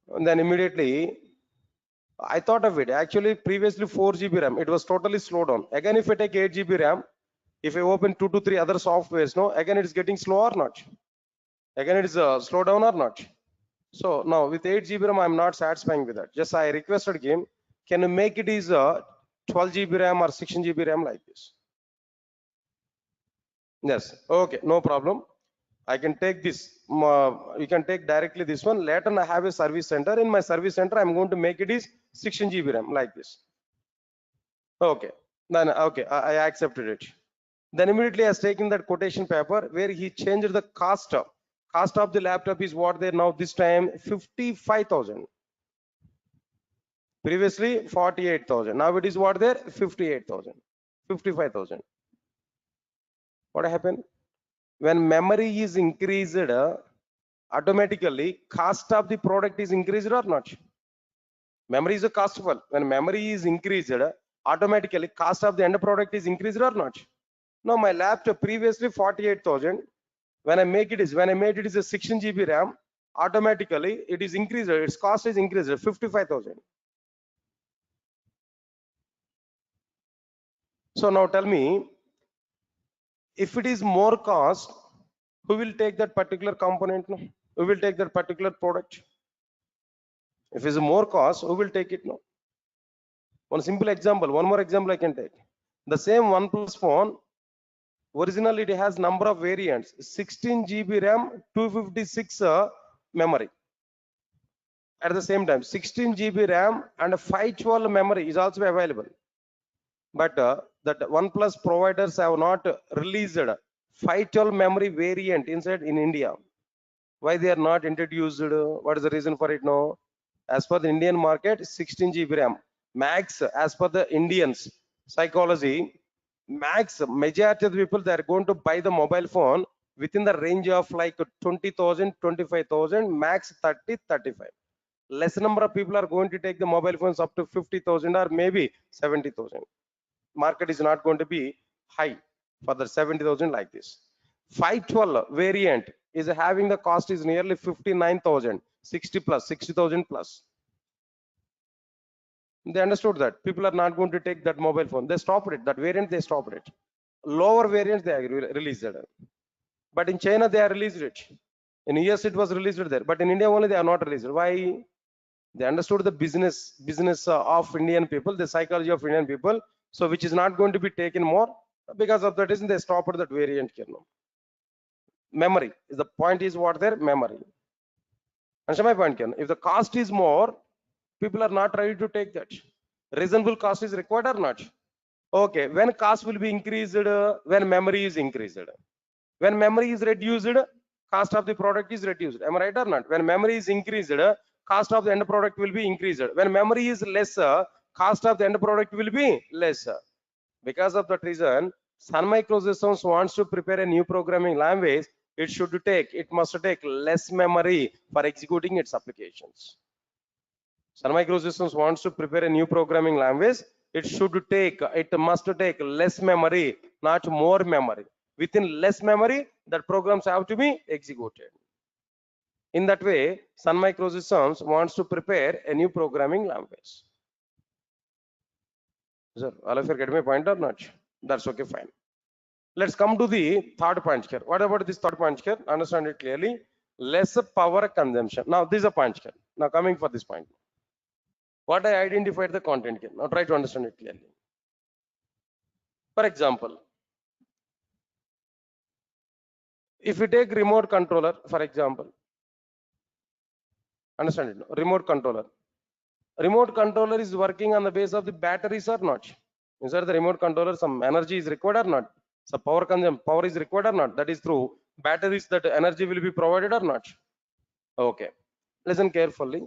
And then immediately I thought of it. Actually, previously 4 GB RAM. It was totally slowed down. Again, if I take 8 GB RAM, if I open 2 to 3 other softwares, no, again it is getting slow or not? Again it is slow down or not? So now with 8 GB RAM, I'm not satisfying with that. Just I requested him, can you make it is 12 GB RAM or 16 GB RAM like this? Yes. Okay, no problem. I can take this. You can take directly this one. Later I have a service center. In my service center, I'm going to make it is 16 GB RAM like this. Okay. Then okay, I accepted it. Then immediately I was taking that quotation paper where he changed the cost. Cost of the laptop is what there now this time 55,000. Previously 48,000. Now it is what there 58,000, 55,000. What happened? When memory is increased, automatically cost of the product is increased or not? Memory is a costful. When memory is increased, automatically cost of the end product is increased or not? Now my laptop previously 48,000. When I made it is a 16 GB RAM, automatically it is increased. Its cost is increased 55,000. So now tell me, if it is more cost, who will take that particular component? No? Who will take that particular product? If it's more cost, who will take it? No. One simple example, one more example I can take. The same OnePlus phone, originally it has number of variants: 16 GB RAM, 256 memory. At the same time, 16 GB RAM and 512 memory is also available. But that OnePlus providers have not released 512 memory variant inside in India. Why they are not introduced? What is the reason for it? No, as per the Indian market, 16 GB RAM max. As per the Indians psychology, max majority of the people, they are going to buy the mobile phone within the range of like 20,000, 25,000, max 30, 35. Less number of people are going to take the mobile phones up to 50,000 or maybe 70,000. Market is not going to be high for the 70,000 like this. 512 variant is having the cost is nearly 59,000, 60 plus, 60,000 plus. They understood that people are not going to take that mobile phone. They stopped it. That variant, they stopped it. Lower variants they released it. But in China they are released it. In US it was released there. But in India only they are not released. Why? They understood the business of Indian people, the psychology of Indian people. So which is not going to be taken more. Because of that reason they stopped that variant. Memory is the point, is what their memory. Understand my point? If the cost is more, people are not ready to take that. Reasonable cost is required or not? Okay, when cost will be increased? When memory is increased. When memory is reduced, cost of the product is reduced. Am I right or not? When memory is increased, cost of the end product will be increased. When memory is lesser, cost of the end product will be lesser. Because of that reason, Sun Microsystems wants to prepare a new programming language. It must take less memory for executing its applications. Sun Microsystems wants to prepare a new programming language. It must take less memory, not more memory. Within less memory, that programs have to be executed. In that way, Sun Microsystems wants to prepare a new programming language. Sir, all of you get my point or not? That's okay, fine. Let's come to the third point here. What about this third point here? Understand it clearly. Less power consumption. Now, this is a point here. Now, coming for this point. What I identified the content here. Now, try to understand it clearly. For example, if you take remote controller, for example, understand it, remote controller. Remote controller is working on the base of the batteries or not? Inside the remote controller, some energy is required or not? Some power is required or not? That is through batteries, that energy will be provided or not? Okay, listen carefully.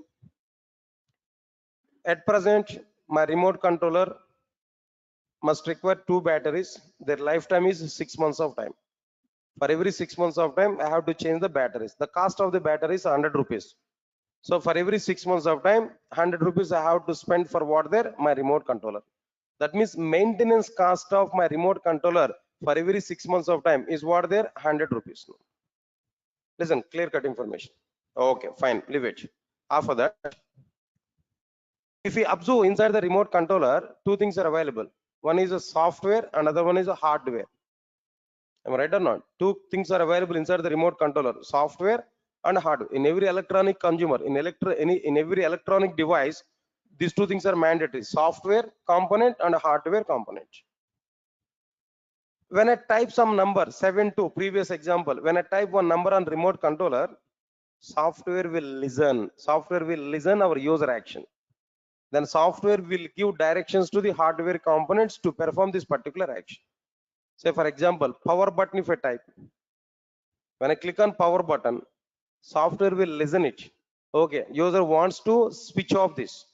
At present, my remote controller must require 2 batteries. Their lifetime is 6 months of time. For every 6 months of time, I have to change the batteries. The cost of the battery is 100 rupees. So for every 6 months of time, 100 rupees I have to spend for what there? My remote controller. That means maintenance cost of my remote controller for every 6 months of time is what there? 100 rupees. Listen, clear cut information. Okay, fine, leave it. After that, if we observe inside the remote controller, 2 things are available. One is a software, another one is a hardware. Am I right or not? 2 things are available inside the remote controller: software and hardware. In every electronic consumer, in every electronic device, these 2 things are mandatory: software component and hardware component. When I type some number, 7 to previous example, when I type one number on remote controller, software will listen our user action. Then software will give directions to the hardware components to perform this particular action. Say for example, power button, if I type, when I click on power button, software will listen it. Okay, user wants to switch off this.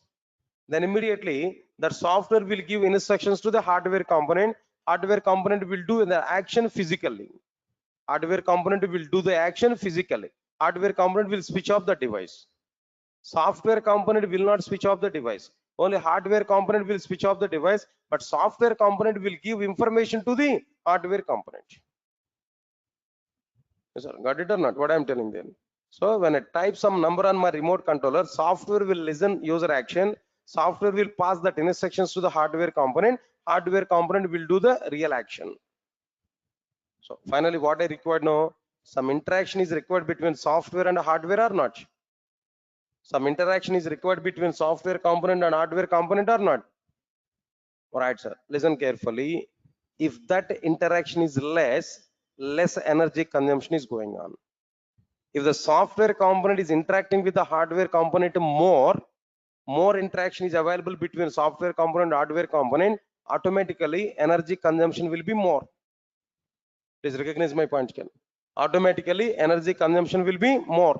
Then immediately that software will give instructions to the hardware component. Hardware component will do the action physically. Hardware component will do the action physically. Hardware component will switch off the device. Software component will not switch off the device. Only hardware component will switch off the device, but software component will give information to the hardware component. Yes, sir. Got it or not? What I am telling them. So when I type some number on my remote controller, software will listen user action. Software will pass that instructions to the hardware component. hardware component will do the real action. So finally, what I required now, some interaction is required between software and hardware or not? Some interaction is required between software component and hardware component or not? All right, sir. Listen carefully. If that interaction is less energy consumption is going on. If the software component is interacting with the hardware component more interaction is available between software component and hardware component, automatically energy consumption will be more. Please recognize my point, Ken. Automatically energy consumption will be more.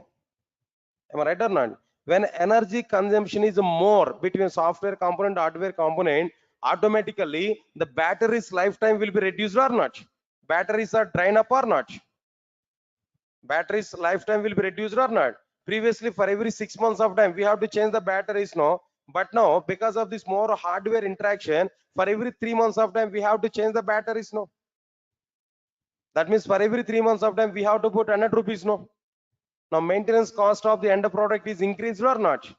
Am I right or not? When energy consumption is more between software component and hardware component, automatically the battery's lifetime will be reduced or not? Batteries are drain up or not? Battery's lifetime will be reduced or not? Previously, for every 6 months of time, we have to change the batteries now. But now, because of this more hardware interaction, for every 3 months of time, we have to change the batteries now. That means for every 3 months of time, we have to put 100 rupees now. Now, maintenance cost of the end product is increased or not?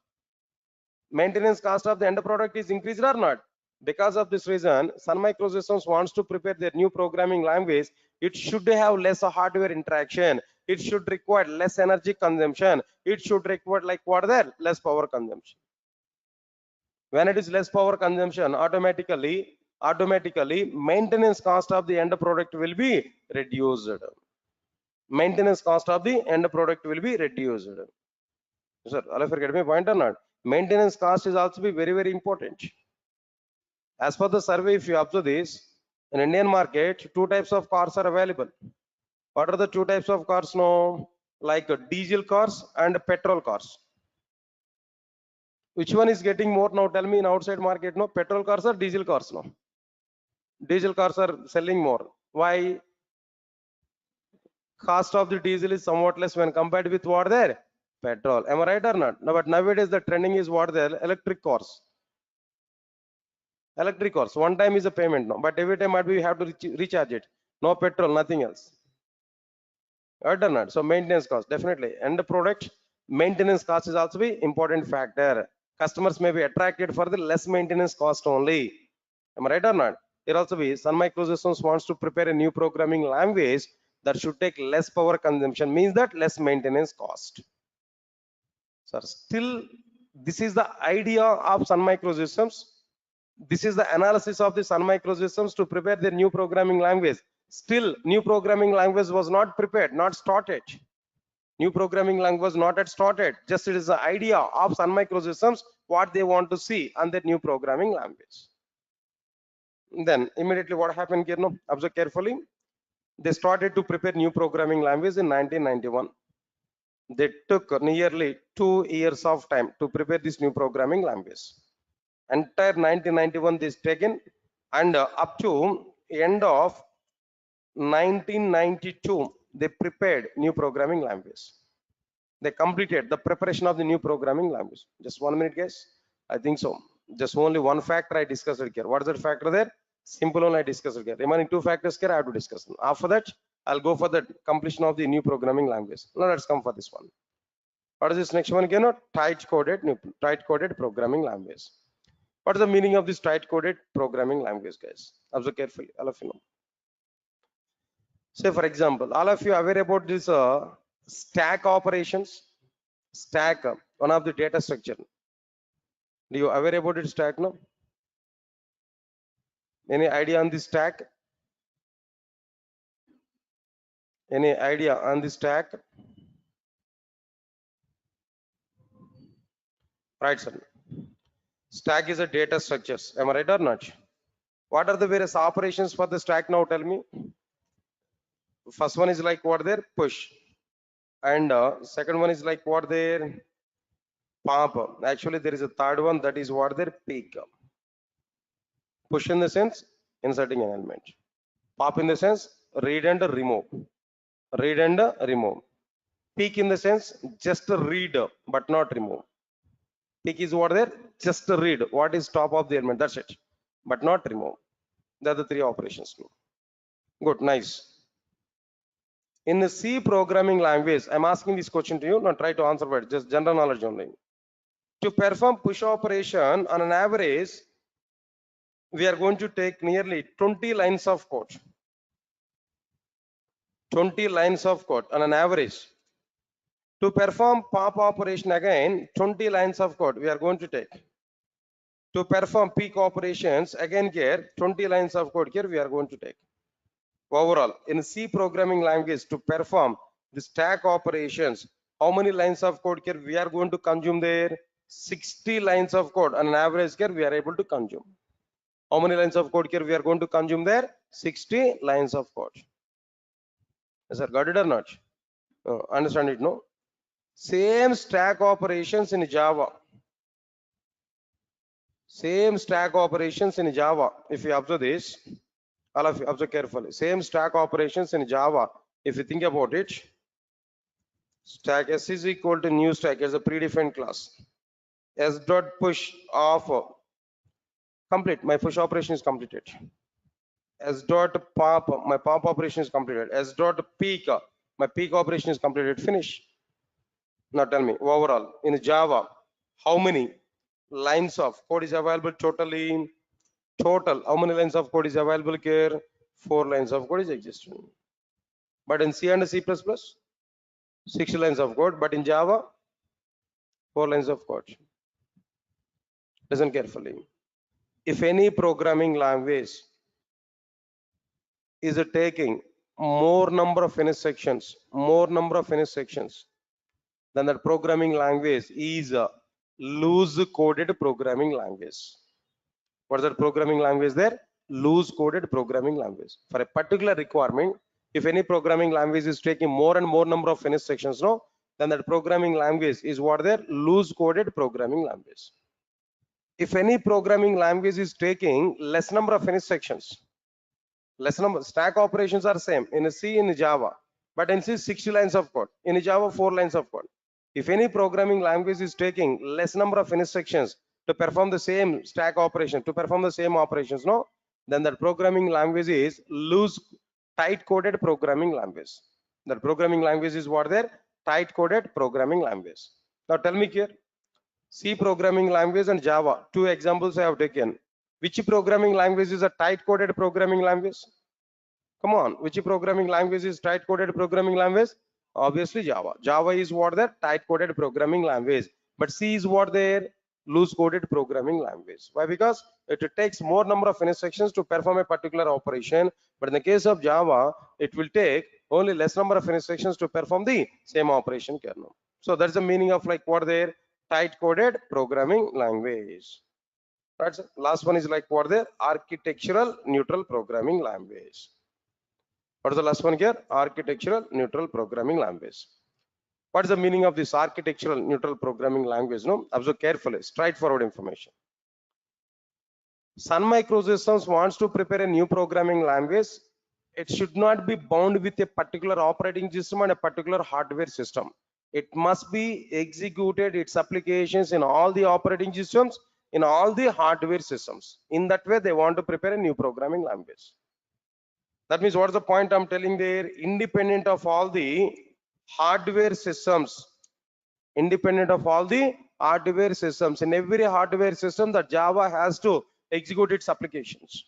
Maintenance cost of the end product is increased or not? Because of this reason, Sun Microsystems wants to prepare their new programming language. It should have less hardware interaction. It should require less energy consumption. It should require like what there? Less power consumption. When it is less power consumption, automatically maintenance cost of the end product will be reduced. Maintenance cost of the end product will be reduced. Sir, all of you get my point or not? Maintenance cost is also be very important. As per the survey, if you observe this, in Indian market, two types of cars are available. What are the two types of cars now? Like diesel cars and petrol cars. Which one is getting more now? Tell me in outside market, no? Petrol cars or diesel cars now? Diesel cars are selling more. Why? Cost of the diesel is somewhat less when compared with what there? Petrol. Am I right or not? No, but nowadays the trending is what there? Electric cars. Electric cars. One time is a payment now, but every time we have to recharge it. No petrol, nothing else. Right or not? So maintenance cost definitely. And the product maintenance cost is also be important factor. Customers may be attracted for the less maintenance cost only. Am I right or not? Here also be Sun Microsystems wants to prepare a new programming language that should take less power consumption, means that less maintenance cost. So still, this is the idea of Sun Microsystems. This is the analysis of the Sun Microsystems to prepare their new programming language. Still, new programming language was not prepared, not started. New programming language was not yet started. Just it is the idea of Sun Microsystems, what they want to see on their new programming language. Then immediately what happened here? No, observe carefully. They started to prepare new programming language in 1991. They took nearly 2 years of time to prepare this new programming language. Entire 1991 this taken, and up to end of 1992 they prepared new programming language. They completed the preparation of the new programming language. Just 1 minute, guys. I think so. Just only one factor I discussed here. What is that factor there? Simple one I discussed here. Remaining two factors here I have to discuss. After that, I'll go for the completion of the new programming language. Now let's come for this one. What is this next one again? Tight coded programming language. What is the meaning of this tight coded programming language, guys? Observe carefully, all of you know. Say for example, all of you are aware about this stack operations. Stack, one of the data structure. Do you aware about it? Stack, no? Any idea on this stack? Any idea on this stack? Right, sir. Stack is a data structures. Am I right or not? What are the various operations for the stack now? Tell me. First one is like what there? Push. And second one is like what there? Pop. Actually, there is a third one, that is what there? Peak. Push in the sense inserting an element. Pop in the sense read and remove. Read and remove. Peak in the sense just read but not remove. Peak is what there? Just read what is top of the element. That's it. But not remove. They are the three operations. Good, nice. In the C programming language, I'm asking this question to you. Now try to answer for it. Just general knowledge only. To perform push operation on an average, we are going to take nearly 20 lines of code. 20 lines of code on an average. To perform pop operation again, 20 lines of code we are going to take. To perform peak operations again here, 20 lines of code here we are going to take. Overall, in C programming language, to perform the stack operations, how many lines of code here we are going to consume there? 60 lines of code on an average here we are able to consume. How many lines of code here we are going to consume there? 60 lines of code. Is that got it or not? Understand it, no? Same stack operations in Java. Same stack operations in Java. If you observe this, all of you observe carefully. Same stack operations in Java. If you think about it, stack S is equal to new stack as a predefined class. S dot push of complete. My push operation is completed. S dot pop, my pop operation is completed. S dot peak, my peak operation is completed. Finish. Now tell me overall in Java, how many lines of code is available totally? Total, how many lines of code is available here? 4 lines of code is existing. But in C and C++, 60 lines of code. But in Java, 4 lines of code. Listen carefully. If any programming language is taking more number of finish sections, then that programming language is a loose coded programming language. What is that programming language there? Loose coded programming language. For a particular requirement, if any programming language is taking more and more number of finish sections, no, then that programming language is what there? Loose coded programming language. If any programming language is taking less number of finish sections, less number, stack operations are same in C, in Java, but in C 60 lines of code, in Java 4 lines of code. If any programming language is taking less number of finish sections to perform the same stack operation, to perform the same operations, no, then that programming language is loose tight coded programming language. That programming language is what there? Tight coded programming language. Now tell me here, C programming language and Java, 2 examples I have taken. Which programming language is a tight coded programming language? Come on, which programming language is tight coded programming language? Obviously Java. Java is what the tight coded programming language, but C is what their loose coded programming language. Why? Because it takes more number of instructions to perform a particular operation, but in the case of Java, it will take only less number of instructions to perform the same operation kernel. So that's the meaning of like what their tight coded programming language. Right, sir? Last one is like what their architectural neutral programming language. What is the last one here? Architectural neutral programming language. What is the meaning of this architectural neutral programming language? No, observe carefully, straightforward information. Sun Microsystems wants to prepare a new programming language. It should not be bound with a particular operating system and a particular hardware system. It must be executed its applications in all the operating systems, in all the hardware systems. In that way, they want to prepare a new programming language. That means what's the point I'm telling there? Independent of all the hardware systems, independent of all the hardware systems, in every hardware system that Java has to execute its applications.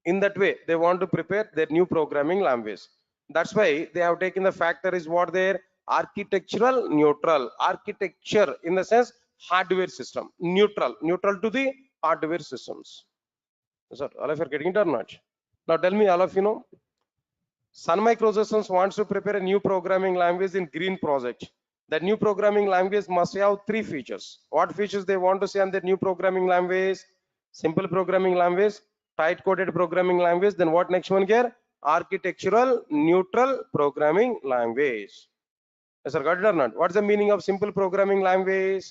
In that way, they want to prepare their new programming language. That's why they have taken the factor is what their architectural neutral, architecture in the sense hardware system, neutral to the hardware systems. So all of you are getting it or not? Now tell me, all of you know, Sun Microsystems wants to prepare a new programming language in green project. That new programming language must have 3 features. What features they want to see on that new programming language? Simple programming language, tight coded programming language, then what next one here? Architectural neutral programming language. Yes, sir, got it or not? What's the meaning of simple programming language?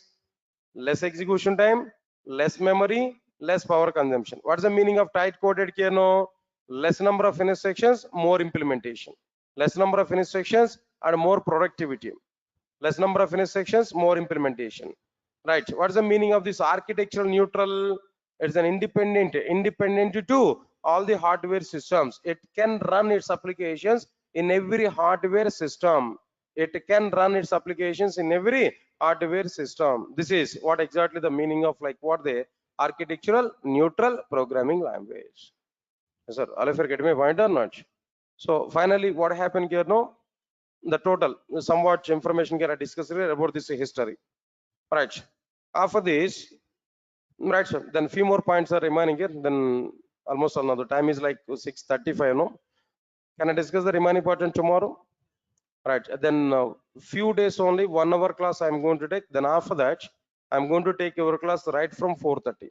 Less execution time, less memory, less power consumption. What's the meaning of tight coded here? No, less number of instructions, more implementation. Less number of instructions and more productivity. Less number of instructions, more implementation. Right. What's the meaning of this architectural neutral? It's an independent to all the hardware systems. It can run its applications in every hardware system. It can run its applications in every hardware system. This is what exactly the meaning of like what the architectural neutral programming language. Yes, sir. All of you get my point or not? So finally, what happened here now? The total, somewhat information can I discuss here about this history. Right. After this, right, sir. Then few more points are remaining here. Then almost another time is like 6:35. No, can I discuss the remaining part on tomorrow? Right. Then few days only, 1 hour class I'm going to take. Then after that, I'm going to take your class right from 4:30.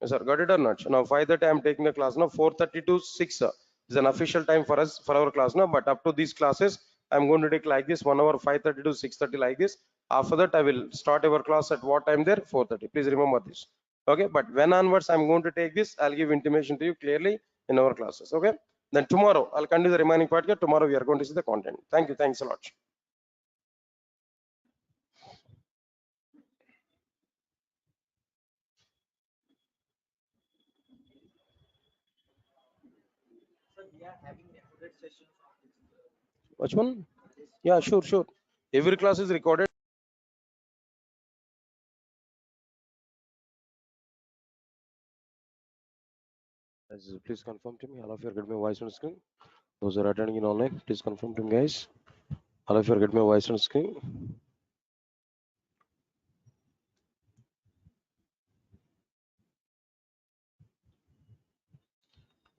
Yes, sir. Got it or not? Now 5:30 I'm taking the class. Now 4:30 to 6 is an official time for us for our class now. But up to these classes, I'm going to take like this 1 hour 5:30 to 6:30 like this. After that, I will start our class at what time there? 4:30. Please remember this. Okay. But when onwards I'm going to take this, I'll give intimation to you clearly in our classes. Okay. Then tomorrow I'll continue the remaining part here. Tomorrow we are going to see the content. Thank you. Thanks a lot. Which one? Yeah, sure, sure. Every class is recorded. Please confirm to me. All of you are getting my voice on screen. Those are attending in online, please confirm to me, guys. All of you are getting my voice on screen.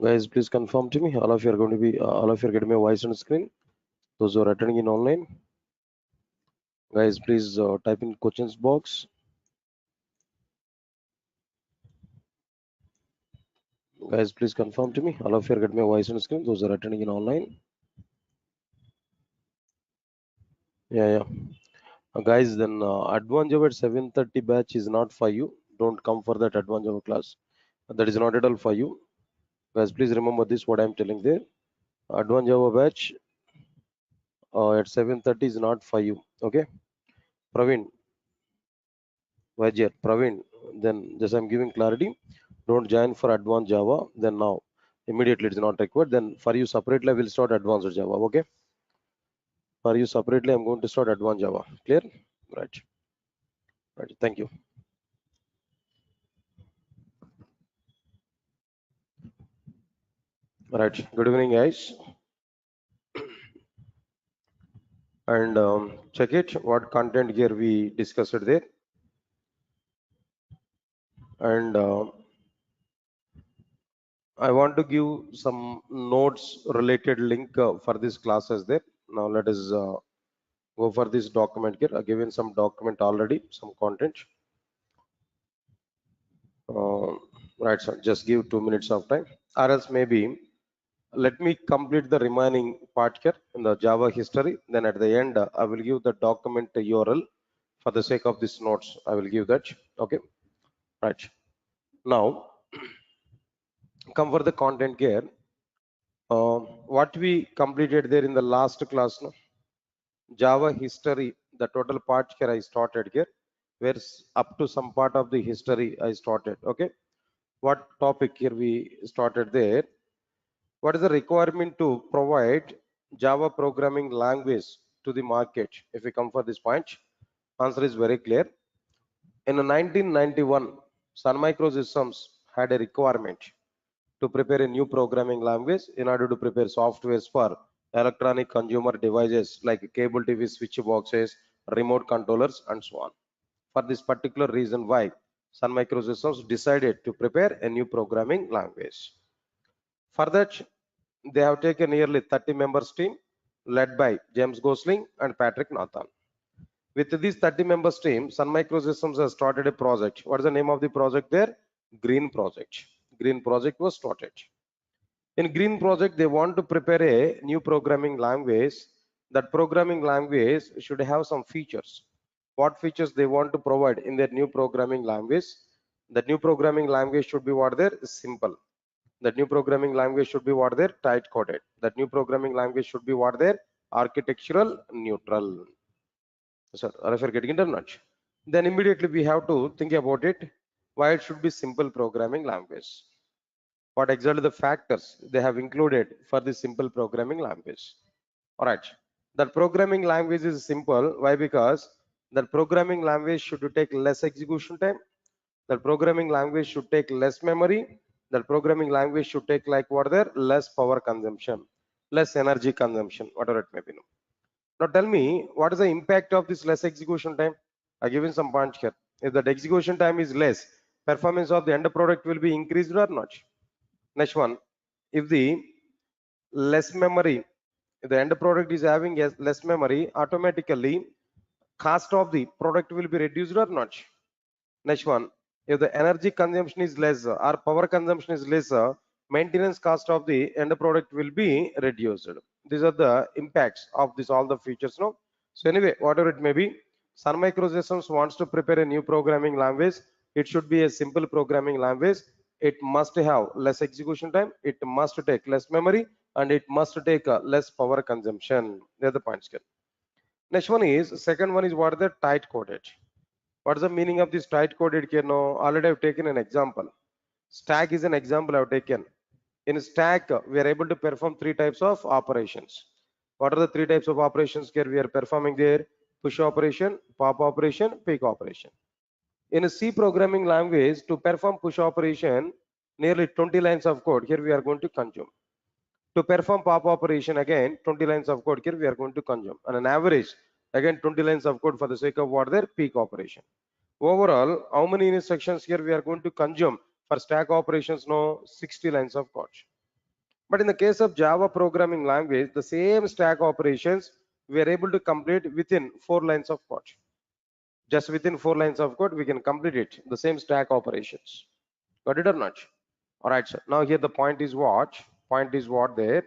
Guys, please confirm to me. All of you are going to be. All of you are getting my voice on screen. Those who are attending in online, guys, please type in questions box. Guys, please confirm to me. All of you are getting my voice on screen. Those are attending in online. Yeah, yeah. Guys, then advanced Java at 7:30 batch is not for you. Don't come for that advanced Java class. That is not at all for you. Guys, please remember this. What I am telling there. Advanced Java batch at 7:30 is not for you. Okay, Praveen, Vajir, Praveen. Then just I'm giving clarity. Don't join for advanced Java. Then now immediately it's not required. Then for you separately, I will start advanced Java. Okay, for you separately, I'm going to start advanced Java. Clear? Right. Right. Thank you. Right. Good evening, guys. And check it. What content here we discussed there. And I want to give some notes related link for this classes there. Now let us go for this document here. I've given some document already, some content. Uh, right, so just give 2 minutes of time, or else maybe let me complete the remaining part here in the Java history. Then at the end, I will give the document URL for the sake of this notes. I will give that. Okay, right. Now, come for the content here. What we completed there in the last class, no? Java history, the total part here I started here, where up to some part of the history I started. Okay, what topic here we started there? What is the requirement to provide Java programming language to the market? If we come for this point, answer is very clear. In 1991, Sun Microsystems had a requirement to prepare a new programming language in order to prepare softwares for electronic consumer devices like cable TV switch boxes, remote controllers, and so on. For this particular reason why Sun Microsystems decided to prepare a new programming language. For that, they have taken nearly 30 members team led by James Gosling and Patrick Nathan. With this 30 members team, Sun Microsystems has started a project. What is the name of the project there? Green Project. Green Project was started. In Green Project, they want to prepare a new programming language. That programming language should have some features. What features they want to provide in their new programming language? The new programming language should be what there? Simple. That new programming language should be what there? Tight coded. That new programming language should be what there? Architectural neutral. Sir, or if you're getting it or not, then immediately we have to think about it. Why it should be simple programming language? What exactly the factors they have included for this simple programming language? All right, that programming language is simple. Why? Because that programming language should take less execution time, That programming language should take less memory. That programming language should take like what there less power consumption, less energy consumption, whatever it may be. Now tell me, what is the impact of this less execution time? I given some points here. If that execution time is less, performance of the end product will be increased or not? Next one, if the less memory, if the end product is having less memory, automatically cost of the product will be reduced or not? Next one, if the energy consumption is less or power consumption is lesser, maintenance cost of the end product will be reduced. These are the impacts of this all the features. No, so anyway, whatever it may be, Sun Microsystems wants to prepare a new programming language. It should be a simple programming language. It must have less execution time. It must take less memory, and it must take less power consumption. The other points. Next one is second one is what the tight coded. What is the meaning of this tight coded here? No, already I've taken an example. Stack is an example I've taken. In stack, we are able to perform three types of operations. What are the three types of operations here we are performing there? Push operation, pop operation, pick operation. In a C programming language, to perform push operation, nearly 20 lines of code here we are going to consume. To perform pop operation, again 20 lines of code here we are going to consume. On an average, again 20 lines of code for the sake of what their peak operation. Overall, how many instructions here we are going to consume for stack operations? No, 60 lines of code. But in the case of Java programming language, the same stack operations we are able to complete within 4 lines of code. Just within 4 lines of code, we can complete it, the same stack operations. Got it or not? All right, sir. Now here the point is what? Point is what there?